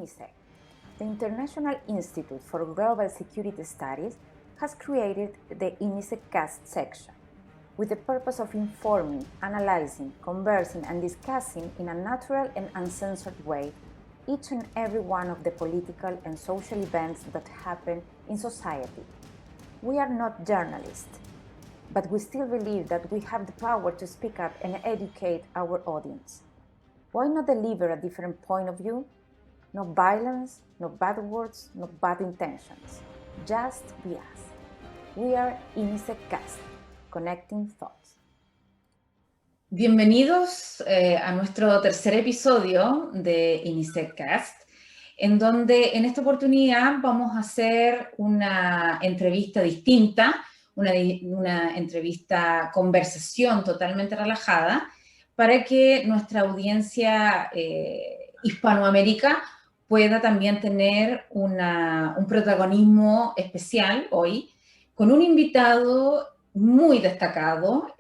INISEC, the International Institute for Global Security Studies, has created the INISEC Cast section with the purpose of informing, analyzing, conversing, and discussing in a natural and uncensored way each and every one of the political and social events that happen in society. We are not journalists, but we still believe that we have the power to speak up and educate our audience. Why not deliver a different point of view? No violence, no bad words, no bad intentions. Just be us. We are INISEC Cast, Connecting Thoughts. Bienvenidos a nuestro tercer episodio de INISEC Cast, en donde en esta oportunidad vamos a hacer una entrevista distinta, una entrevista conversación totalmente relajada, para que nuestra audiencia hispanoamérica pueda también tener un protagonismo especial hoy, con un invitado muy destacado,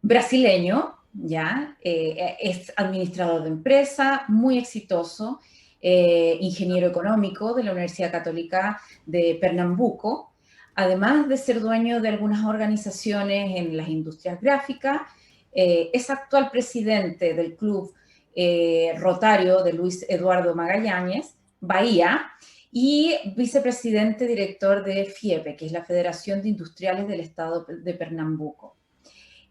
brasileño, ¿ya? Es administrador de empresa, muy exitoso, ingeniero económico de la Universidad Católica de Pernambuco, además de ser dueño de algunas organizaciones en las industrias gráficas. Es actual presidente del Club Rotario de Luis Eduardo Magallanes, Bahía, y vicepresidente director de FIEPE, que es la Federación de Industriales del Estado de Pernambuco.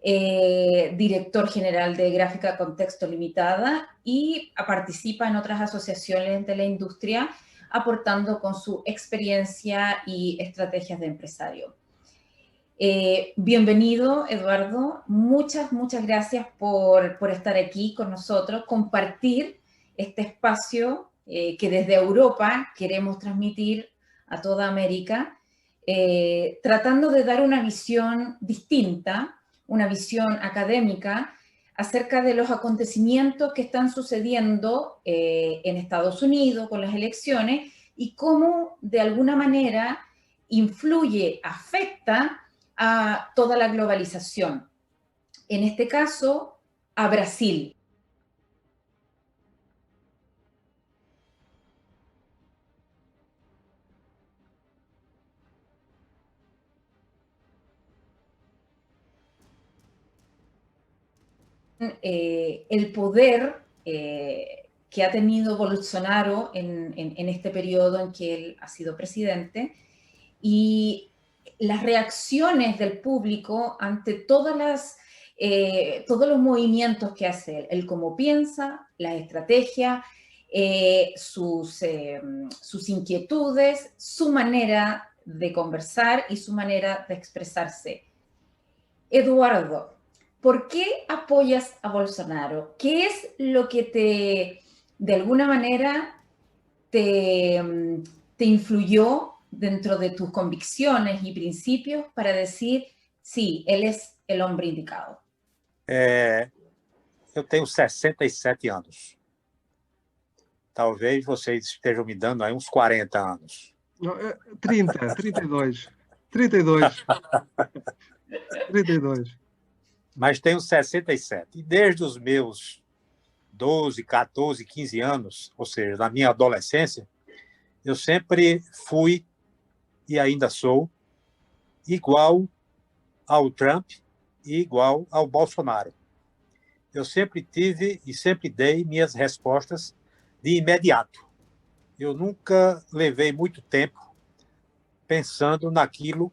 Director general de Gráfica Contexto Limitada y participa en otras asociaciones de la industria, aportando con su experiencia y estrategias de empresario. Bienvenido, Eduardo. Muchas gracias por estar aquí con nosotros, compartir este espacio que desde Europa queremos transmitir a toda América, tratando de dar una visión distinta, una visión académica acerca de los acontecimientos que están sucediendo en Estados Unidos con las elecciones y cómo de alguna manera influye, afecta a toda la globalización. En este caso, a Brasil. El poder que ha tenido Bolsonaro en este periodo en que él ha sido presidente y las reacciones del público ante todos los movimientos que hace él, el cómo piensa, las estrategias, sus inquietudes, su manera de conversar y su manera de expresarse. Eduardo, ¿por qué apoyas a Bolsonaro? ¿Qué es lo que de alguna manera, te influyó dentro de tus convicciones y principios para decir, sí, él es el hombre indicado? Eu tenho 67 anos. Talvez vocês estejam me dando aí uns 40 anos. 32. Mas tenho 67. E desde os meus 12, 14, 15 anos, ou seja, na minha adolescência, eu sempre fui, e ainda sou, igual ao Trump e igual ao Bolsonaro. Eu sempre tive e sempre dei minhas respostas de imediato. Eu nunca levei muito tempo pensando naquilo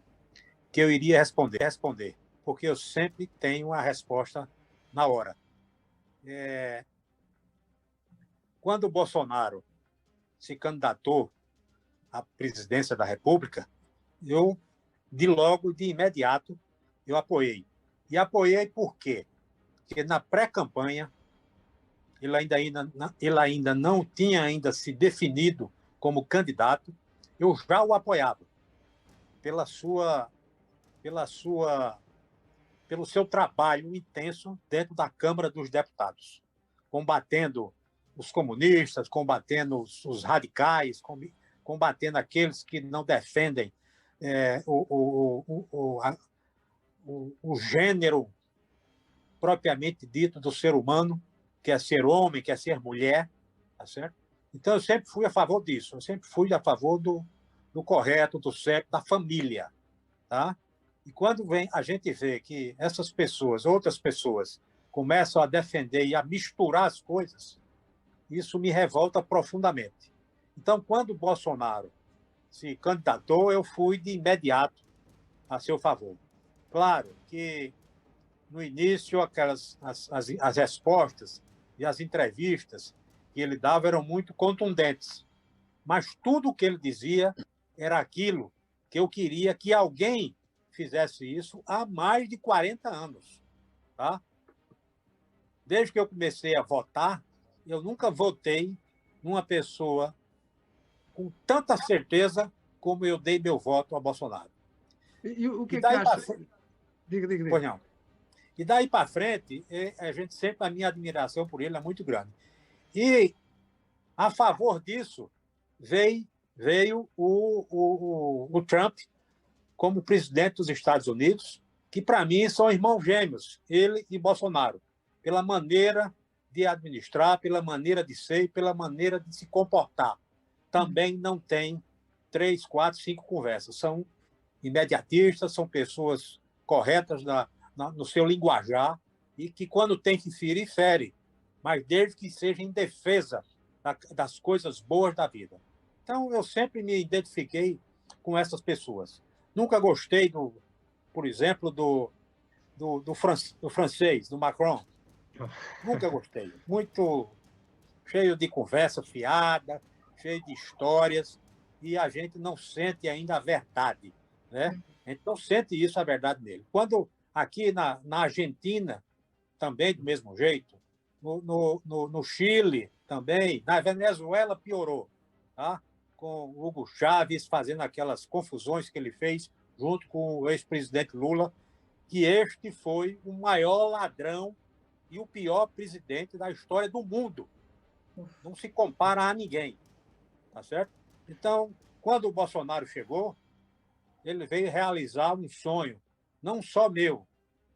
que eu iria responder, porque eu sempre tenho a resposta na hora. Quando o Bolsonaro se candidatou à presidência da República, eu, de imediato, eu apoiei. E apoiei por quê? Porque na pré-campanha ele ainda não tinha se definido como candidato, eu já o apoiava pelo seu trabalho intenso dentro da Câmara dos Deputados, combatendo os comunistas, combatendo os radicais, combatendo aqueles que não defendem o gênero propriamente dito do ser humano, que é ser homem, que é ser mulher, tá certo? Então, eu sempre fui a favor disso, eu sempre fui a favor do correto, do certo, da família. Tá? E quando a gente vê que essas pessoas, outras pessoas, começam a defender e a misturar as coisas, isso me revolta profundamente. Então, quando o Bolsonaro se candidatou, eu fui de imediato a seu favor. Claro que, no início, as respostas e as entrevistas que ele dava eram muito contundentes, mas tudo o que ele dizia era aquilo que eu queria que alguém fizesse isso há mais de 40 anos. Tá? Desde que eu comecei a votar, eu nunca votei numa pessoa com tanta certeza como eu dei meu voto a Bolsonaro. E o que E é que daí acha? pra... Diga. Pois não. E daí para frente, a gente sempre, a minha admiração por ele é muito grande. E, a favor disso, veio o Trump como presidente dos Estados Unidos, que, para mim, são irmãos gêmeos, ele e Bolsonaro, pela maneira de administrar, pela maneira de ser e pela maneira de se comportar. Também não tem 3, 4, 5 conversas. São imediatistas, são pessoas corretas no seu linguajar e que, quando tem que ferir, fere, mas desde que seja em defesa das coisas boas da vida. Então, eu sempre me identifiquei com essas pessoas. Nunca gostei, por exemplo, do francês, do Macron. Nunca gostei. Muito cheio de conversa fiada, cheio de histórias, e a gente não sente ainda a verdade. Né? A gente não sente isso, a verdade nele. Quando aqui na Argentina, também do mesmo jeito, no Chile também, na Venezuela piorou, tá? Com o Hugo Chávez fazendo aquelas confusões que ele fez junto com o ex-presidente Lula, que este foi o maior ladrão e o pior presidente da história do mundo. Não se compara a ninguém, tá certo? Então, quando o Bolsonaro chegou, ele veio realizar um sonho, não só meu,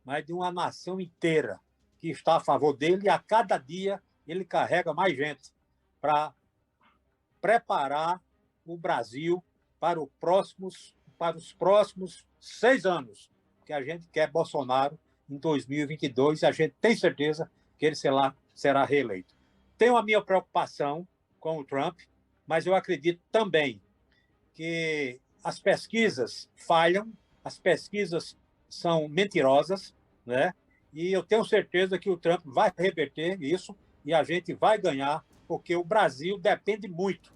mas de uma nação inteira que está a favor dele, e a cada dia ele carrega mais gente para preparar o Brasil para os próximos 6 anos, que a gente quer Bolsonaro em 2022, e a gente tem certeza que ele será reeleito. Tenho a minha preocupação com o Trump, mas eu acredito também que as pesquisas falham, as pesquisas são mentirosas, né? E eu tenho certeza que o Trump vai reverter isso e a gente vai ganhar, porque o Brasil depende muito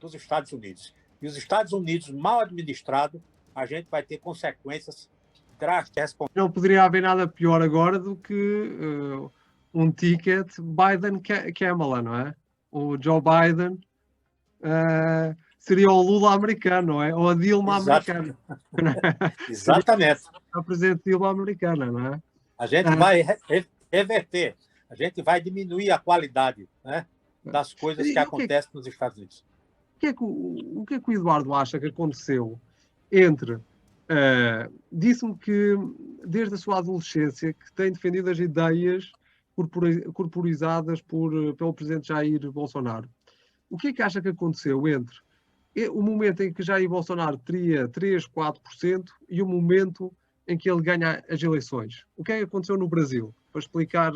dos Estados Unidos. E os Estados Unidos, mal administrados, a gente vai ter consequências drásticas. Não poderia haver nada pior agora do que um ticket Biden-Kamala, não é? O Joe Biden seria o Lula americano, não é? Ou a Dilma americana. Exatamente. A presidente Dilma americana, não é? A gente vai reverter, a gente vai diminuir a qualidade, né, das coisas que acontecem nos Estados Unidos. O que é que o Eduardo acha que aconteceu entre... disse-me que, desde a sua adolescência, que tem defendido as ideias corporizadas pelo presidente Jair Bolsonaro. O que é que acha que aconteceu entre o momento em que Jair Bolsonaro teria 3, 4% e o momento em que ele ganha as eleições? O que é que aconteceu no Brasil? Para explicar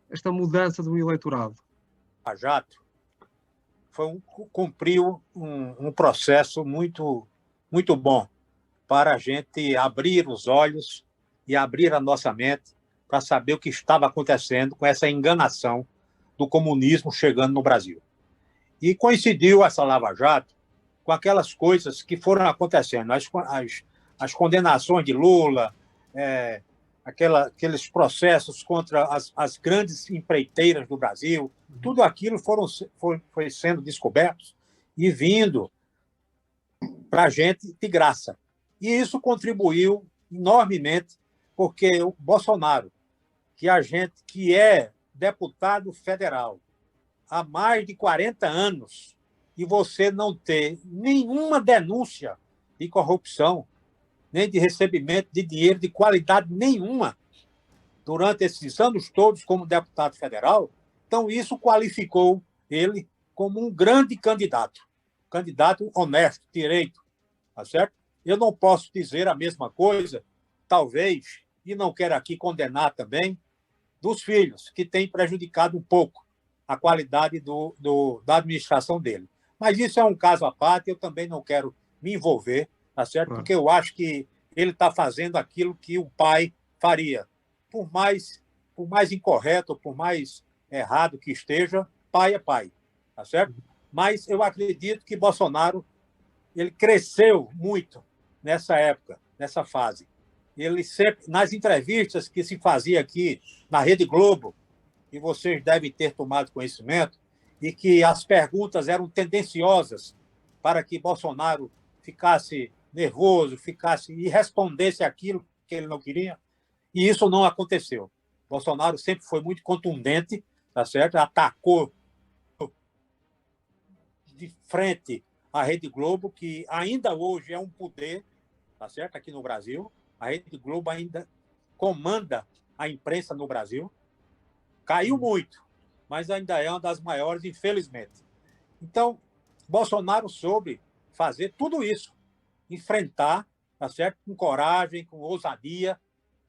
esta mudança do eleitorado. A Jato cumpriu um processo muito, muito bom para a gente abrir os olhos e abrir a nossa mente para saber o que estava acontecendo com essa enganação do comunismo chegando no Brasil. E coincidiu essa Lava Jato com aquelas coisas que foram acontecendo, as condenações de Lula, aqueles processos contra as grandes empreiteiras do Brasil, tudo aquilo foi sendo descoberto e vindo para a gente de graça. E isso contribuiu enormemente, porque o Bolsonaro, que é deputado federal há mais de 40 anos, e você não ter nenhuma denúncia de corrupção, nem de recebimento de dinheiro de qualidade nenhuma durante esses anos todos como deputado federal, então isso qualificou ele como um grande candidato honesto, direito, tá certo? Eu não posso dizer a mesma coisa, talvez, e não quero aqui condenar também, dos filhos, que têm prejudicado um pouco a qualidade da administração dele. Mas isso é um caso à parte, eu também não quero me envolver, tá certo? Porque eu acho que ele está fazendo aquilo que o pai faria. Por mais incorreto, por mais errado que esteja, pai é pai, tá certo? Mas eu acredito que Bolsonaro ele cresceu muito nessa época, nessa fase. Ele sempre, nas entrevistas que se fazia aqui na Rede Globo, e vocês devem ter tomado conhecimento, e que as perguntas eram tendenciosas para que Bolsonaro ficasse nervoso, e respondesse aquilo que ele não queria, e isso não aconteceu. Bolsonaro sempre foi muito contundente, tá certo? Atacou de frente a Rede Globo, que ainda hoje é um poder, tá certo? Aqui no Brasil, a Rede Globo ainda comanda a imprensa no Brasil. Caiu muito, mas ainda é uma das maiores, infelizmente. Então, Bolsonaro soube fazer tudo isso, enfrentar, tá certo? Com coragem, com ousadia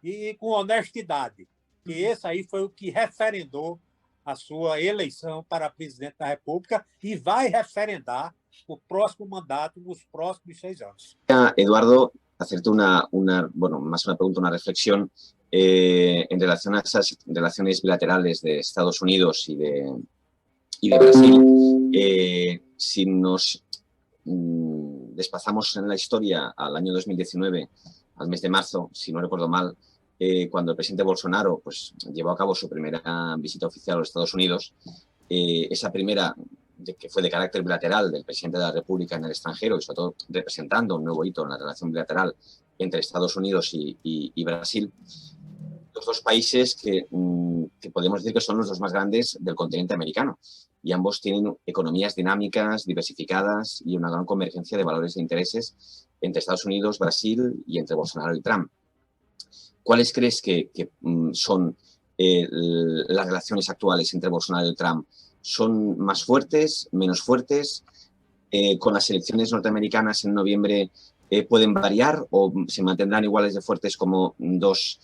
e com honestidade. E esse aí foi o que referendou a sua eleição para presidente da República e vai referendar o próximo mandato nos próximos 6 anos. Eduardo, hacerte bueno, más una pregunta, una reflexión en relación a esas relaciones bilaterales de Estados Unidos y de Brasil. Si nos desplazamos en la historia al año 2019, al mes de marzo, si no recuerdo mal, cuando el presidente Bolsonaro pues, llevó a cabo su primera visita oficial a los Estados Unidos, esa primera, que fue de carácter bilateral del presidente de la República en el extranjero y sobre todo representando un nuevo hito en la relación bilateral entre Estados Unidos y Brasil, los dos países que podemos decir que son los dos más grandes del continente americano y ambos tienen economías dinámicas, diversificadas y una gran convergencia de valores e intereses entre Estados Unidos, Brasil y entre Bolsonaro y Trump. ¿Cuáles crees que son las relaciones actuales entre Bolsonaro y Trump? ¿Son más fuertes, menos fuertes? ¿Con las elecciones norteamericanas en noviembre pueden variar o se mantendrán iguales de fuertes como dos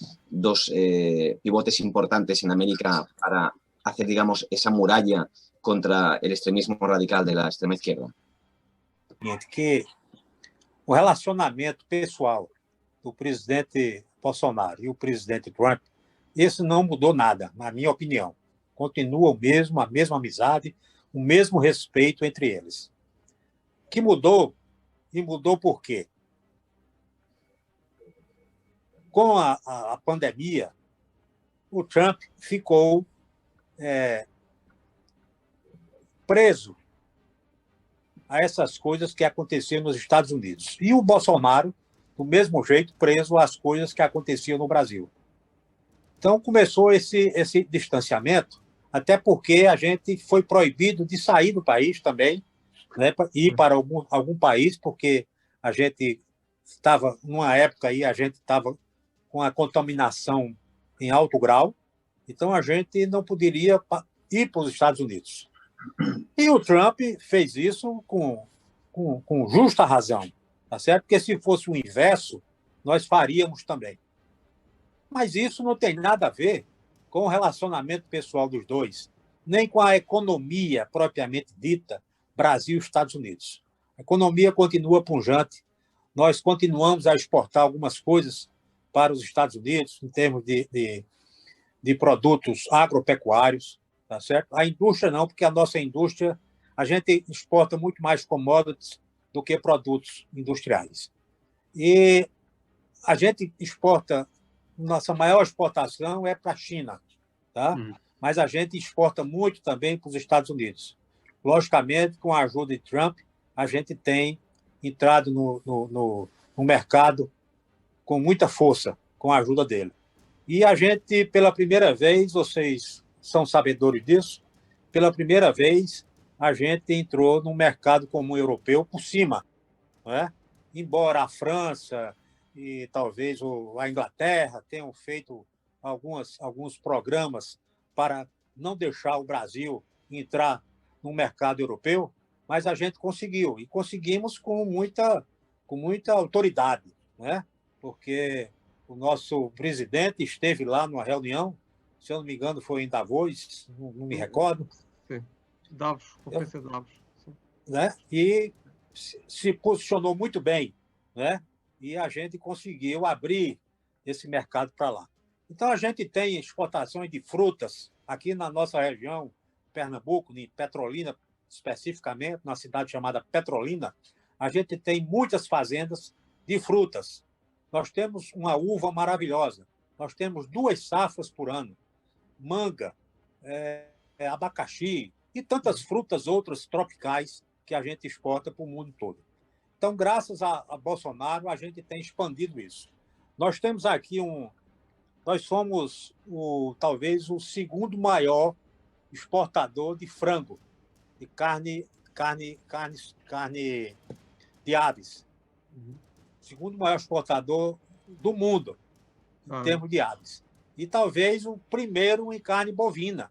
pivotes importantes en América para hacer, digamos, essa muralha contra o extremismo radical da extrema esquerda? Que o relacionamento pessoal do presidente Bolsonaro e o presidente Trump, esse não mudou nada, na minha opinião. Continua o mesmo, a mesma amizade, o mesmo respeito entre eles. O que mudou, e mudou por quê? Com a pandemia, o Trump ficou preso a essas coisas que aconteciam nos Estados Unidos. E o Bolsonaro, do mesmo jeito, preso às coisas que aconteciam no Brasil. Então, começou esse distanciamento, até porque a gente foi proibido de sair do país também, né, ir para algum país, porque a gente estava, numa época aí, a gente estava com a contaminação em alto grau, então a gente não poderia ir para os Estados Unidos. E o Trump fez isso com justa razão, tá certo? Porque se fosse o inverso, nós faríamos também. Mas isso não tem nada a ver com o relacionamento pessoal dos dois, nem com a economia propriamente dita Brasil e Estados Unidos. A economia continua pujante, nós continuamos a exportar algumas coisas para os Estados Unidos, em termos de produtos agropecuários, tá certo? A indústria não, porque a nossa indústria, a gente exporta muito mais commodities do que produtos industriais. E a gente exporta, nossa maior exportação é para a China, tá? Mas a gente exporta muito também para os Estados Unidos. Logicamente, com a ajuda de Trump, a gente tem entrado no mercado com muita força, com a ajuda dele. E a gente, pela primeira vez, vocês são sabedores disso, pela primeira vez a gente entrou no mercado comum europeu por cima, não é? Embora a França e talvez a Inglaterra tenham feito alguns programas para não deixar o Brasil entrar no mercado europeu, mas a gente conseguiu, e conseguimos com muita autoridade, né? Porque o nosso presidente esteve lá numa reunião, se eu não me engano foi em Davos, não me recordo. Sim, Davos, Conferência de Davos. Sim. Né? E se posicionou muito bem, né? E a gente conseguiu abrir esse mercado para lá. Então, a gente tem exportações de frutas aqui na nossa região, Pernambuco, em Petrolina, especificamente, na cidade chamada Petrolina, a gente tem muitas fazendas de frutas. Nós temos uma uva maravilhosa, nós temos 2 safras por ano, manga, abacaxi e tantas frutas outras tropicais que a gente exporta para o mundo todo. Então, graças a Bolsonaro, a gente tem expandido isso. Nós temos aqui nós somos talvez o segundo maior exportador de frango, de carne de aves. Segundo maior exportador do mundo, em termos de aves. E talvez o primeiro em carne bovina,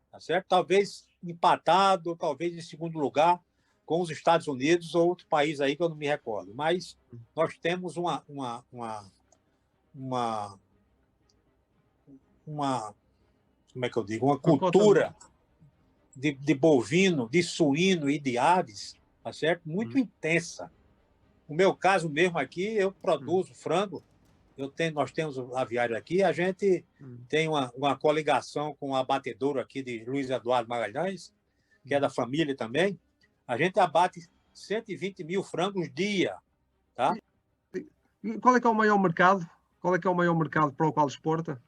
tá certo? Talvez empatado, talvez em segundo lugar com os Estados Unidos ou outro país aí que eu não me recordo. Mas nós temos como é que eu digo? Uma cultura de bovino, de suíno e de aves, tá certo? Muito intensa. No meu caso mesmo aqui, eu produzo frango. Nós temos o aviário aqui, a gente tem uma coligação com o abatedouro aqui de Luiz Eduardo Magalhães, que é da família também. A gente abate 120 mil frangos dia, tá? Qual é que é o maior mercado? Qual é que é o maior mercado para o qual exporta?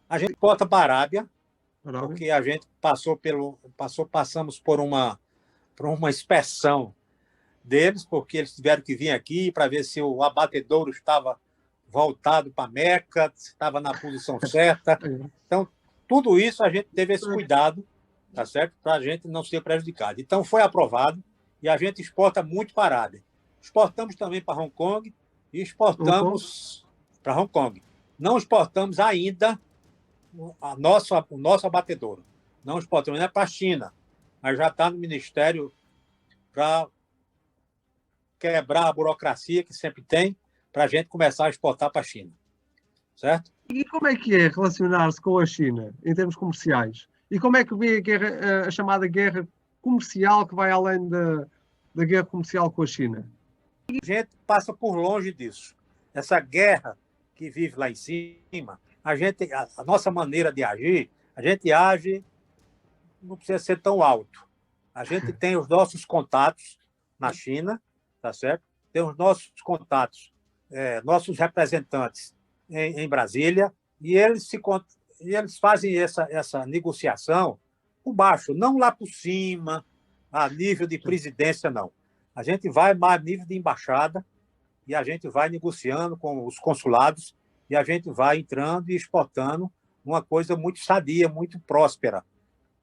A gente exporta para a Arábia, porque a gente passamos por uma inspeção deles, porque eles tiveram que vir aqui para ver se o abatedouro estava voltado para a Meca, se estava na posição certa. Então, tudo isso a gente teve esse cuidado, tá certo? Para a gente não ser prejudicado. Então, foi aprovado e a gente exporta muito para a Arábia. Exportamos também para Hong Kong e exportamos para Hong Kong. Não exportamos ainda o nosso abatedouro. Não exportamos ainda para a China, mas já está no Ministério para quebrar a burocracia que sempre tem para a gente começar a exportar para a China. Certo? E como é que é relacionar-se com a China em termos comerciais? E como é que vê a chamada guerra comercial que vai além da guerra comercial com a China? A gente passa por longe disso. Essa guerra que vive lá em cima, a nossa maneira de agir, a gente age, não precisa ser tão alto. A gente tem os nossos contatos na China, tá certo? Tem os nossos contatos, nossos representantes em Brasília, e eles fazem essa negociação por baixo, não lá por cima, a nível de presidência, não. A gente vai mais a nível de embaixada e a gente vai negociando com os consulados e a gente vai entrando e exportando uma coisa muito sadia, muito próspera.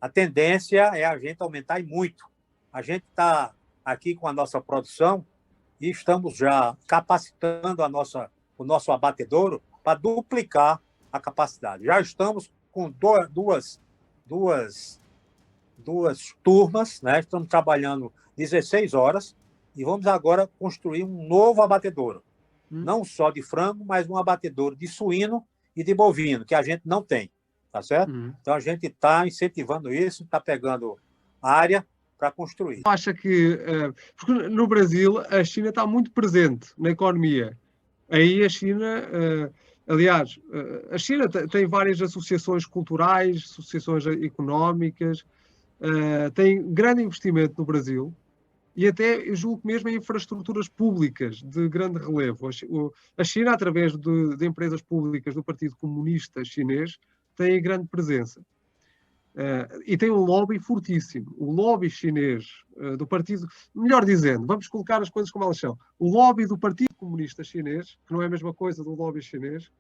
A tendência é a gente aumentar e muito. A gente está aqui com a nossa produção e estamos já capacitando o nosso abatedouro para duplicar a capacidade. Já estamos com duas turmas, né? Estamos trabalhando 16 horas e vamos agora construir um novo abatedouro. Não só de frango, mas um abatedouro de suíno e de bovino, que a gente não tem, tá certo? Então a gente está incentivando isso, está pegando área para construir. Acha que, porque no Brasil, a China está muito presente na economia. Aí a China, aliás, a China tem várias associações culturais, associações económicas, tem grande investimento no Brasil e até, eu julgo mesmo, em infraestruturas públicas de grande relevo. A China, através de empresas públicas do Partido Comunista Chinês, tem grande presença. E tem um lobby fortíssimo. O lobby chinês do Partido... Melhor dizendo, vamos colocar as coisas como elas são. O lobby do Partido Comunista Chinês, que não é a mesma coisa do lobby chinês,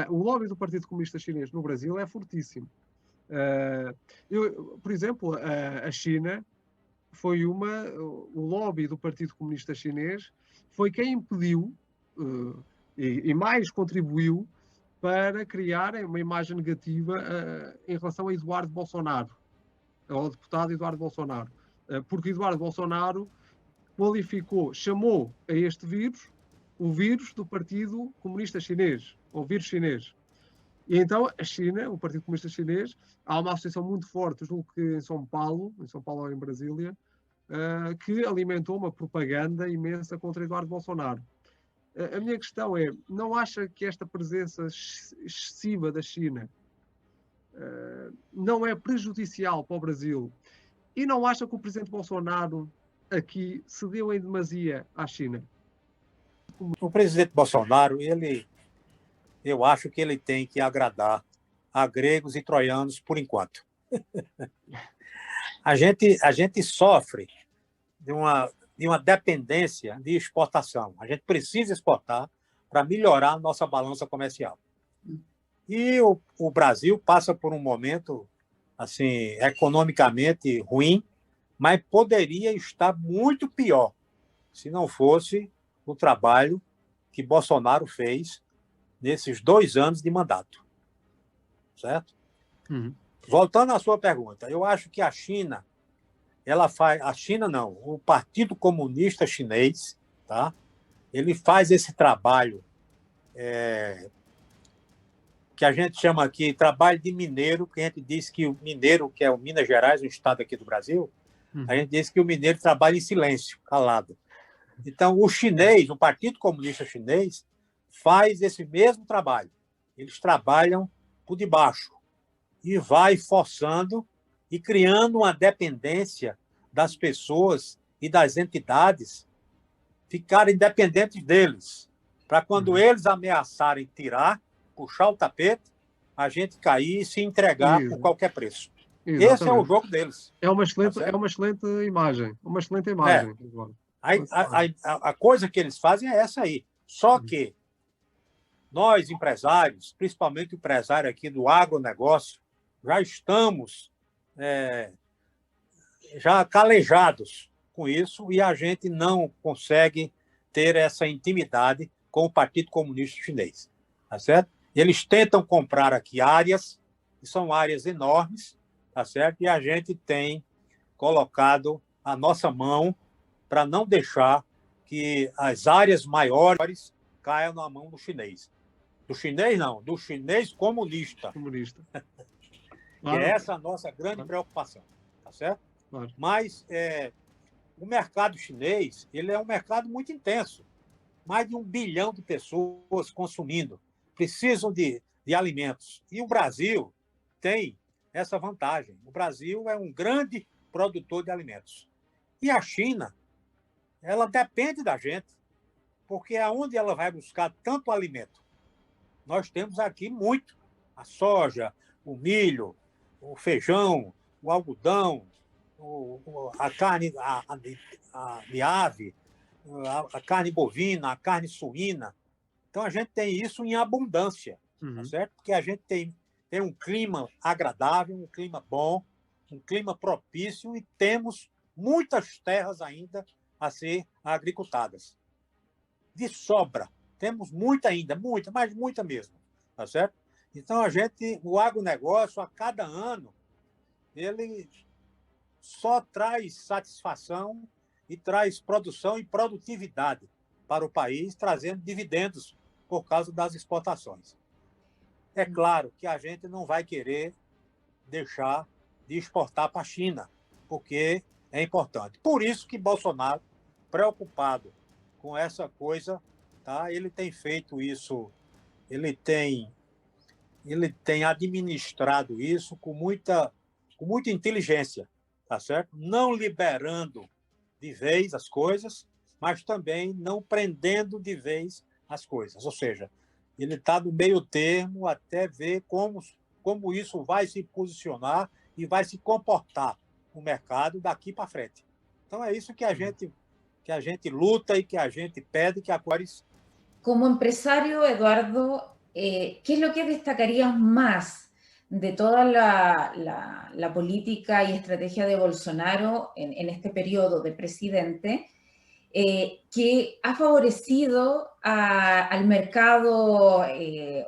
o lobby do Partido Comunista Chinês no Brasil é fortíssimo. Por exemplo, a China foi o lobby do Partido Comunista Chinês foi quem impediu e mais contribuiu para criar uma imagem negativa em relação a Eduardo Bolsonaro. ao deputado Eduardo Bolsonaro, porque Eduardo Bolsonaro qualificou, chamou a este vírus o vírus do Partido Comunista Chinês, ou vírus chinês. E então a China, o Partido Comunista Chinês, há uma associação muito forte, julgo que em São Paulo ou em Brasília, que alimentou uma propaganda imensa contra Eduardo Bolsonaro. A minha questão é, não acha que esta presença excessiva da China não é prejudicial para o Brasil? E não acha que o presidente Bolsonaro aqui cedeu em demasia à China? O presidente Bolsonaro, eu acho que ele tem que agradar a gregos e troianos por enquanto. A gente sofre de uma dependência de exportação. A gente precisa exportar para melhorar a nossa balança comercial. E o Brasil passa por um momento assim, economicamente ruim, mas poderia estar muito pior se não fosse o trabalho que Bolsonaro fez nesses 2 anos de mandato. Certo? Uhum. Voltando à sua pergunta, eu acho que a China, o Partido Comunista Chinês, tá? Ele faz esse trabalho que a gente chama aqui trabalho de mineiro, que a gente diz que o mineiro, que é o Minas Gerais, um estado aqui do Brasil, a gente diz que o mineiro trabalha em silêncio, calado. Então, o Partido Comunista Chinês faz esse mesmo trabalho. Eles trabalham por debaixo e vai forçando e criando uma dependência das pessoas e das entidades ficarem dependentes deles, para quando eles ameaçarem tirar, puxar o tapete, a gente cair e se entregar por qualquer preço. Exatamente. Esse é o jogo deles. É uma excelente imagem. Uma excelente imagem. A coisa que eles fazem é essa aí. Só que nós, empresários, principalmente o empresário aqui do agronegócio, já estamos já calejados com isso e a gente não consegue ter essa intimidade com o Partido Comunista Chinês. Tá certo? Eles tentam comprar aqui áreas, que são áreas enormes, tá certo? E a gente tem colocado a nossa mão para não deixar que as áreas maiores caiam na mão do chinês. Do chinês, não, do chinês comunista. Que é essa a nossa grande preocupação, tá certo? Claro. Mas o mercado chinês, ele é um mercado muito intenso. Mais de 1 bilhão de pessoas consumindo, precisam de alimentos. E o Brasil tem essa vantagem. O Brasil é um grande produtor de alimentos. E a China, ela depende da gente, porque aonde ela vai buscar tanto alimento? Nós temos aqui muito. A soja, o milho, o feijão, o algodão, a carne de ave, a carne bovina, a carne suína. Então, a gente tem isso em abundância, tá certo? Porque a gente tem um clima agradável, um clima bom, um clima propício e temos muitas terras ainda a ser agricultadas. De sobra. Temos muita ainda, muita, mas muita mesmo, tá certo? Então, o agronegócio, a cada ano, ele só traz satisfação e traz produção e produtividade para o país, trazendo dividendos por causa das exportações. É claro que a gente não vai querer deixar de exportar para a China, porque é importante. Por isso que Bolsonaro, preocupado com essa coisa, tá? Ele tem feito isso, ele tem administrado isso com muita inteligência, tá certo? Não liberando de vez as coisas, mas também não prendendo de vez as coisas. Ou seja, ele está no meio termo até ver como isso vai se posicionar e vai se comportar no mercado daqui para frente. Então, é isso que a gente luta y que a gente pede que acuares. Como empresario, Eduardo, ¿qué es lo que destacarías más de toda la política y estrategia de Bolsonaro en este periodo de presidente que ha favorecido al mercado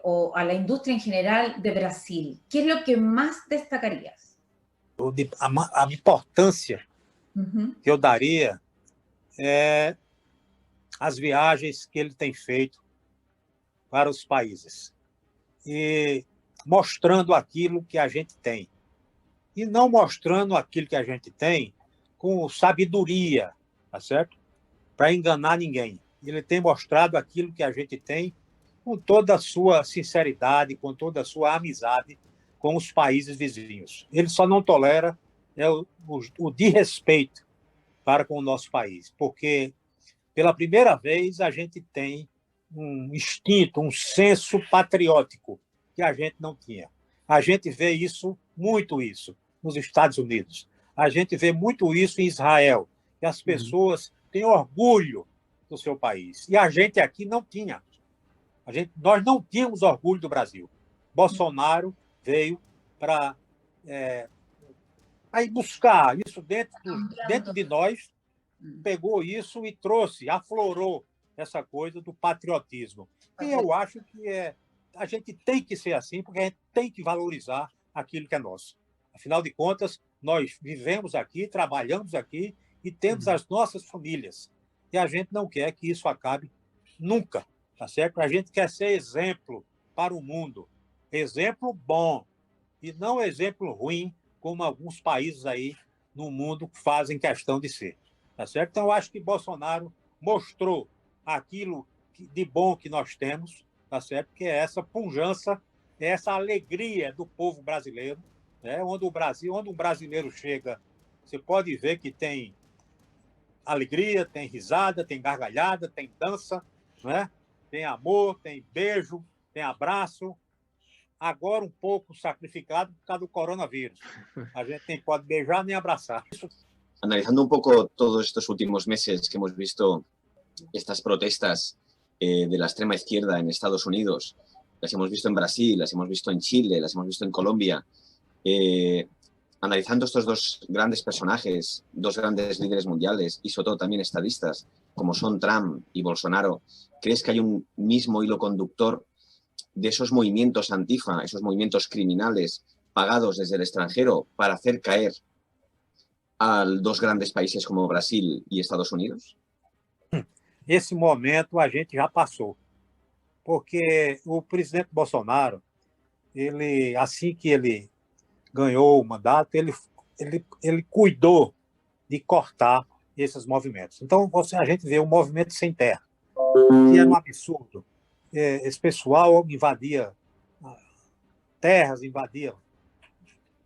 o a la industria en general de Brasil? ¿Qué es lo que más destacarías? a importância Uhum. que eu daria é as viagens que ele tem feito para os países e mostrando aquilo que a gente tem. E não mostrando aquilo que a gente tem com sabedoria, tá certo? Para enganar ninguém. Ele tem mostrado aquilo que a gente tem com toda a sua sinceridade, com toda a sua amizade com os países vizinhos. Ele só não tolera o desrespeito para com o nosso país, porque pela primeira vez a gente tem um instinto, um senso patriótico que a gente não tinha. A gente vê muito isso, nos Estados Unidos. A gente vê muito isso em Israel, que as pessoas têm orgulho do seu país. E a gente aqui não tinha. Nós não tínhamos orgulho do Brasil. Bolsonaro veio para aí buscar isso dentro de nós, pegou isso e trouxe, aflorou essa coisa do patriotismo. E eu acho que a gente tem que ser assim, porque a gente tem que valorizar aquilo que é nosso. Afinal de contas, nós vivemos aqui, trabalhamos aqui e temos as nossas famílias. E a gente não quer que isso acabe nunca, tá certo? A gente quer ser exemplo para o mundo. Exemplo bom e não exemplo ruim, como alguns países aí no mundo fazem questão de ser. Tá certo? Então, eu acho que Bolsonaro mostrou aquilo de bom que nós temos, tá certo? Que é essa pujança, essa alegria do povo brasileiro, né? Onde um brasileiro chega, você pode ver que tem alegria, tem risada, tem gargalhada, tem dança, né? Tem amor, tem beijo, tem abraço. Agora um pouco sacrificado por causa do coronavírus. A gente nem pode beijar nem abraçar. Analizando un poco todos estos últimos meses que hemos visto estas protestas de la extrema izquierda en Estados Unidos, las hemos visto en Brasil, las hemos visto en Chile, las hemos visto en Colombia, analizando estos dos grandes personajes, dos grandes líderes mundiales y sobre todo también estadistas, como son Trump y Bolsonaro, ¿crees que hay un mismo hilo conductor de esos movimientos antifa, esos movimientos criminales pagados desde el extranjero para hacer caer a dos grandes países como Brasil e Estados Unidos? Esse momento a gente já passou, porque o presidente Bolsonaro, ele, assim que ele ganhou o mandato, ele cuidou de cortar esses movimentos. Então, a gente vê um movimento sem terra, que era um absurdo. Esse pessoal invadia terras, invadia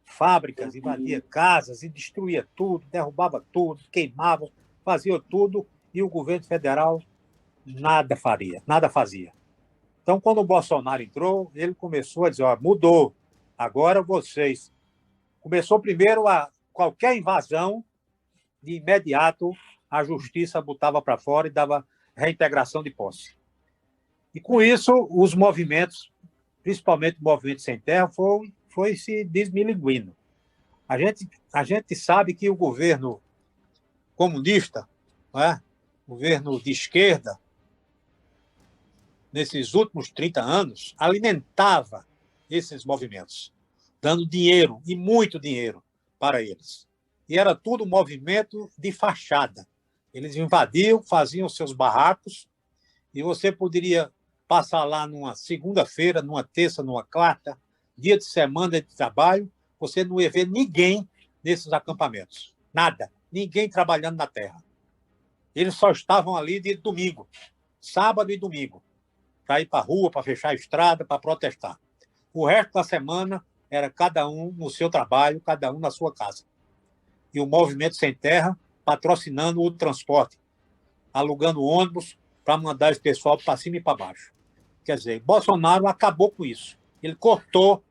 fábricas, invadia casas e destruía tudo, derrubava tudo, queimava, fazia tudo, e o governo federal nada fazia. Então, quando o Bolsonaro entrou, ele começou a dizer, mudou, agora vocês. Começou primeiro qualquer invasão, de imediato a justiça botava para fora e dava reintegração de posse. E com isso, os movimentos, principalmente o movimento sem terra, foi se desmilinguindo. A gente sabe que o governo comunista, né, governo de esquerda, nesses últimos 30 anos, alimentava esses movimentos, dando dinheiro, e muito dinheiro, para eles. E era tudo movimento de fachada. Eles invadiam, faziam seus barracos, e você poderia passar lá numa segunda-feira, numa terça, numa quarta, dia de semana de trabalho, você não ia ver ninguém nesses acampamentos. Nada. Ninguém trabalhando na terra. Eles só estavam ali de domingo, sábado e domingo, para ir para a rua, para fechar a estrada, para protestar. O resto da semana era cada um no seu trabalho, cada um na sua casa. E o Movimento Sem Terra patrocinando o transporte, alugando ônibus para mandar esse pessoal para cima e para baixo. Quer dizer, Bolsonaro acabou com isso. Ele cortou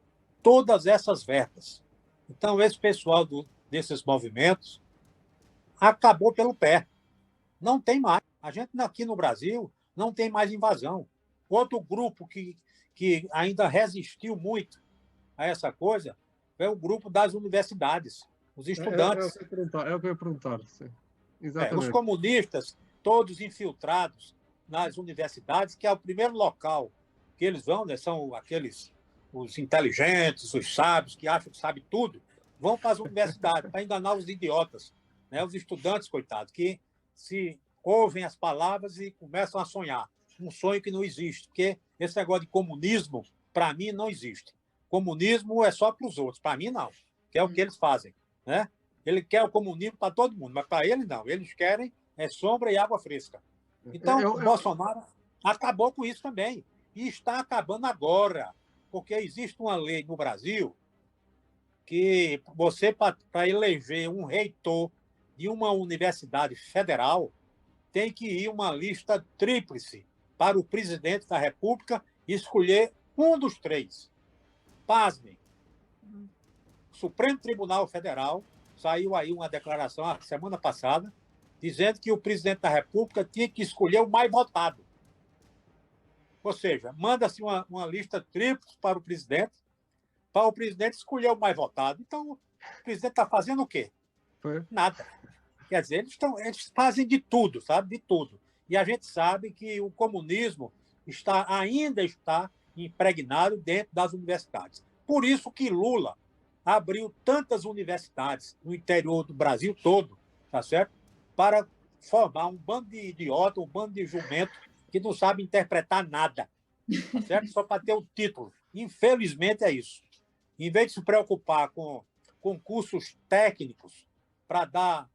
todas essas verbas. Então, esse pessoal desses movimentos acabou pelo pé. Não tem mais. A gente aqui no Brasil não tem mais invasão. Outro grupo que ainda resistiu muito a essa coisa é o grupo das universidades, os estudantes. É o que eu ia perguntar. Sim. Exatamente. Os comunistas, todos infiltrados nas universidades, que é o primeiro local que eles vão, né, são os inteligentes, os sábios, que acham que sabem tudo, vão para as universidades para enganar os idiotas, né? Os estudantes, coitados, que se ouvem as palavras e começam a sonhar. Um sonho que não existe, porque esse negócio de comunismo, para mim, não existe. Comunismo é só para os outros, para mim, não, que é o que eles fazem, né? Ele quer o comunismo para todo mundo, mas para ele, não. Eles querem sombra e água fresca. Então, o Bolsonaro acabou com isso também. E está acabando agora, porque existe uma lei no Brasil que você, para eleger um reitor de uma universidade federal, tem que ir uma lista tríplice para o presidente da República escolher um dos três. Pasmem. O Supremo Tribunal Federal saiu aí uma declaração a semana passada dizendo que o presidente da República tinha que escolher o mais votado. Ou seja, manda-se uma lista tríplice para o presidente escolher o mais votado. Então, o presidente está fazendo o quê? Nada. Quer dizer, eles fazem de tudo, sabe? De tudo. E a gente sabe que o comunismo ainda está impregnado dentro das universidades. Por isso que Lula abriu tantas universidades no interior do Brasil todo, tá certo? Para formar um bando de idiota, um bando de jumento que não sabe interpretar nada, tá certo? Só para ter o título. Infelizmente é isso. Em vez de se preocupar com cursos técnicos para dar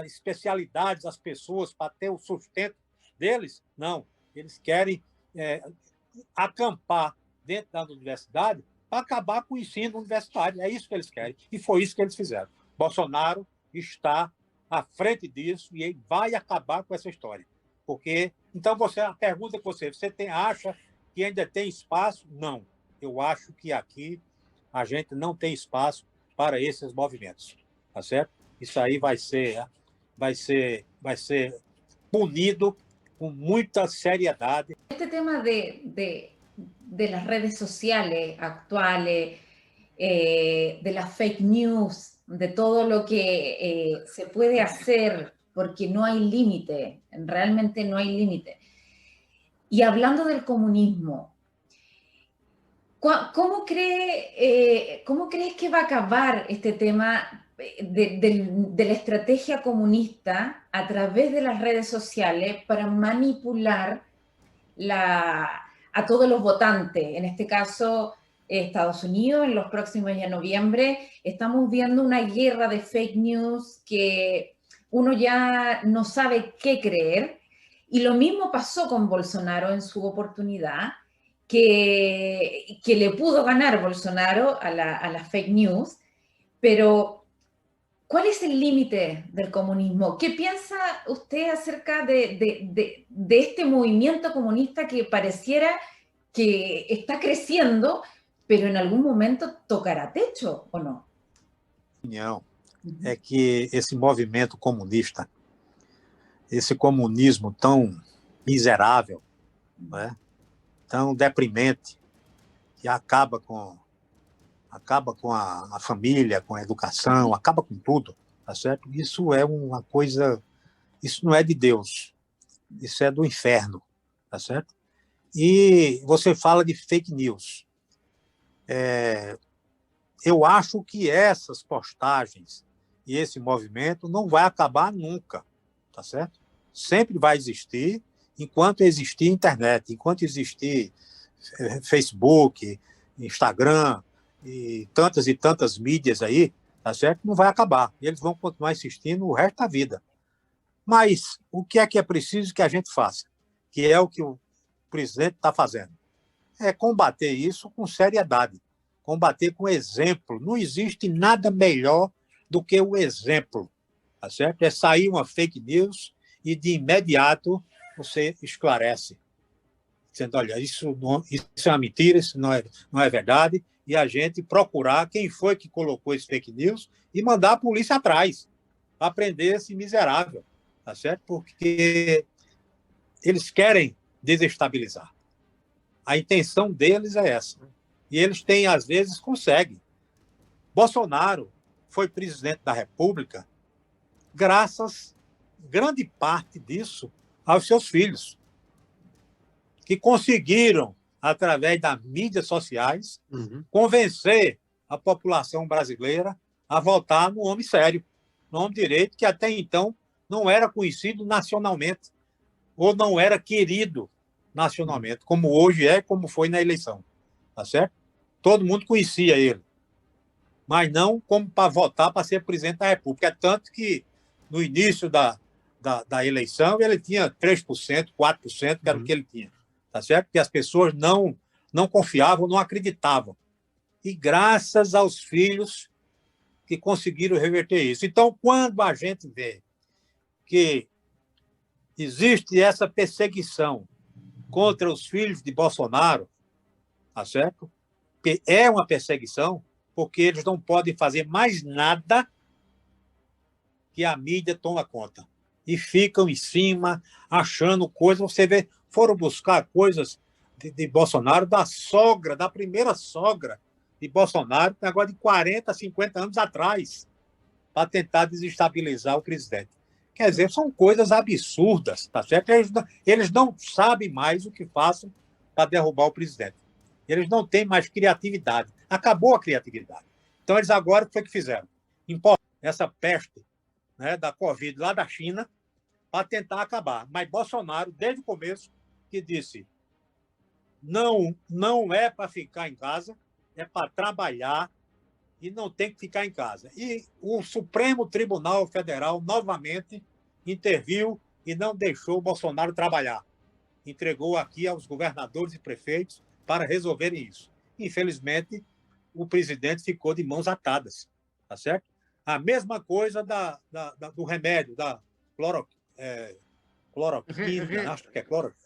especialidades às pessoas, para ter o sustento deles, não. Eles querem acampar dentro da universidade para acabar com o ensino universitário. É isso que eles querem. E foi isso que eles fizeram. Bolsonaro está à frente disso e ele vai acabar com essa história. Porque, então, a pergunta que você acha que ainda tem espaço? Não. Eu acho que aqui a gente não tem espaço para esses movimentos. Tá certo? Isso aí vai ser punido com muita seriedade. Este tema de las redes sociales actuales, de las fake news, de todo lo que se puede hacer, porque no hay límite, realmente no hay límite. Y hablando del comunismo, ¿cómo crees que va a acabar este tema de la estrategia comunista a través de las redes sociales para manipular a todos los votantes? En este caso, Estados Unidos, en los próximos días de noviembre, estamos viendo una guerra de fake news que uno ya no sabe qué creer. Y lo mismo pasó con Bolsonaro en su oportunidad, que le pudo ganar Bolsonaro a las fake news, pero ¿cuál es el límite del comunismo? ¿Qué piensa usted acerca de este movimiento comunista que pareciera que está creciendo, pero en algún momento tocará techo, ¿o no? Opinião é que esse movimento comunista, esse comunismo tão miserável, né, tão deprimente, que acaba com a família, com a educação, acaba com tudo, tá certo? Isso é uma coisa, isso não é de Deus, isso é do inferno, tá certo? E você fala de fake news. Eu acho que essas postagens e esse movimento não vai acabar nunca, tá certo? Sempre vai existir, enquanto existir internet, enquanto existir Facebook, Instagram e tantas mídias aí, tá certo? Não vai acabar. Eles vão continuar existindo o resto da vida. Mas o que é preciso que a gente faça? Que é o que o presidente está fazendo. É combater isso com seriedade, combater com exemplo. Não existe nada melhor do que o exemplo, tá certo? É sair uma fake news e de imediato você esclarece, dizendo, olha, isso é uma mentira, isso não é verdade, e a gente procurar quem foi que colocou esse fake news e mandar a polícia atrás para prender esse miserável, tá certo? Porque eles querem desestabilizar. A intenção deles é essa. E eles têm, às vezes, conseguem. Bolsonaro foi presidente da República graças, grande parte disso, aos seus filhos, que conseguiram, através das mídias sociais, convencer a população brasileira a votar no homem sério, no homem direito, que até então não era conhecido nacionalmente, ou não era querido nacionalmente, como hoje é, como foi na eleição. Tá certo? Todo mundo conhecia ele, mas não como para votar para ser presidente da República. É tanto que, no início da eleição, ele tinha 3%, 4%, que era o que ele tinha. Tá certo? Que as pessoas não confiavam, não acreditavam. E graças aos filhos que conseguiram reverter isso. Então, quando a gente vê que existe essa perseguição contra os filhos de Bolsonaro, tá certo? Que é uma perseguição, porque eles não podem fazer mais nada que a mídia toma conta. E ficam em cima, achando coisas. Você vê, foram buscar coisas de Bolsonaro, da sogra, da primeira sogra de Bolsonaro, agora de 40, 50 anos atrás, para tentar desestabilizar o presidente. Quer dizer, são coisas absurdas, tá certo? Eles não sabem mais o que façam para derrubar o presidente. Eles não têm mais criatividade. Acabou a criatividade. Então, eles agora, o que foi que fizeram? Importaram essa peste, né, da Covid lá da China para tentar acabar. Mas Bolsonaro, desde o começo, que disse não é para ficar em casa, é para trabalhar e não tem que ficar em casa. E o Supremo Tribunal Federal novamente interviu e não deixou o Bolsonaro trabalhar. Entregou aqui aos governadores e prefeitos para resolverem isso. Infelizmente, o presidente ficou de mãos atadas, tá certo? A mesma coisa do remédio, da cloroquina, acho que é cloroquina.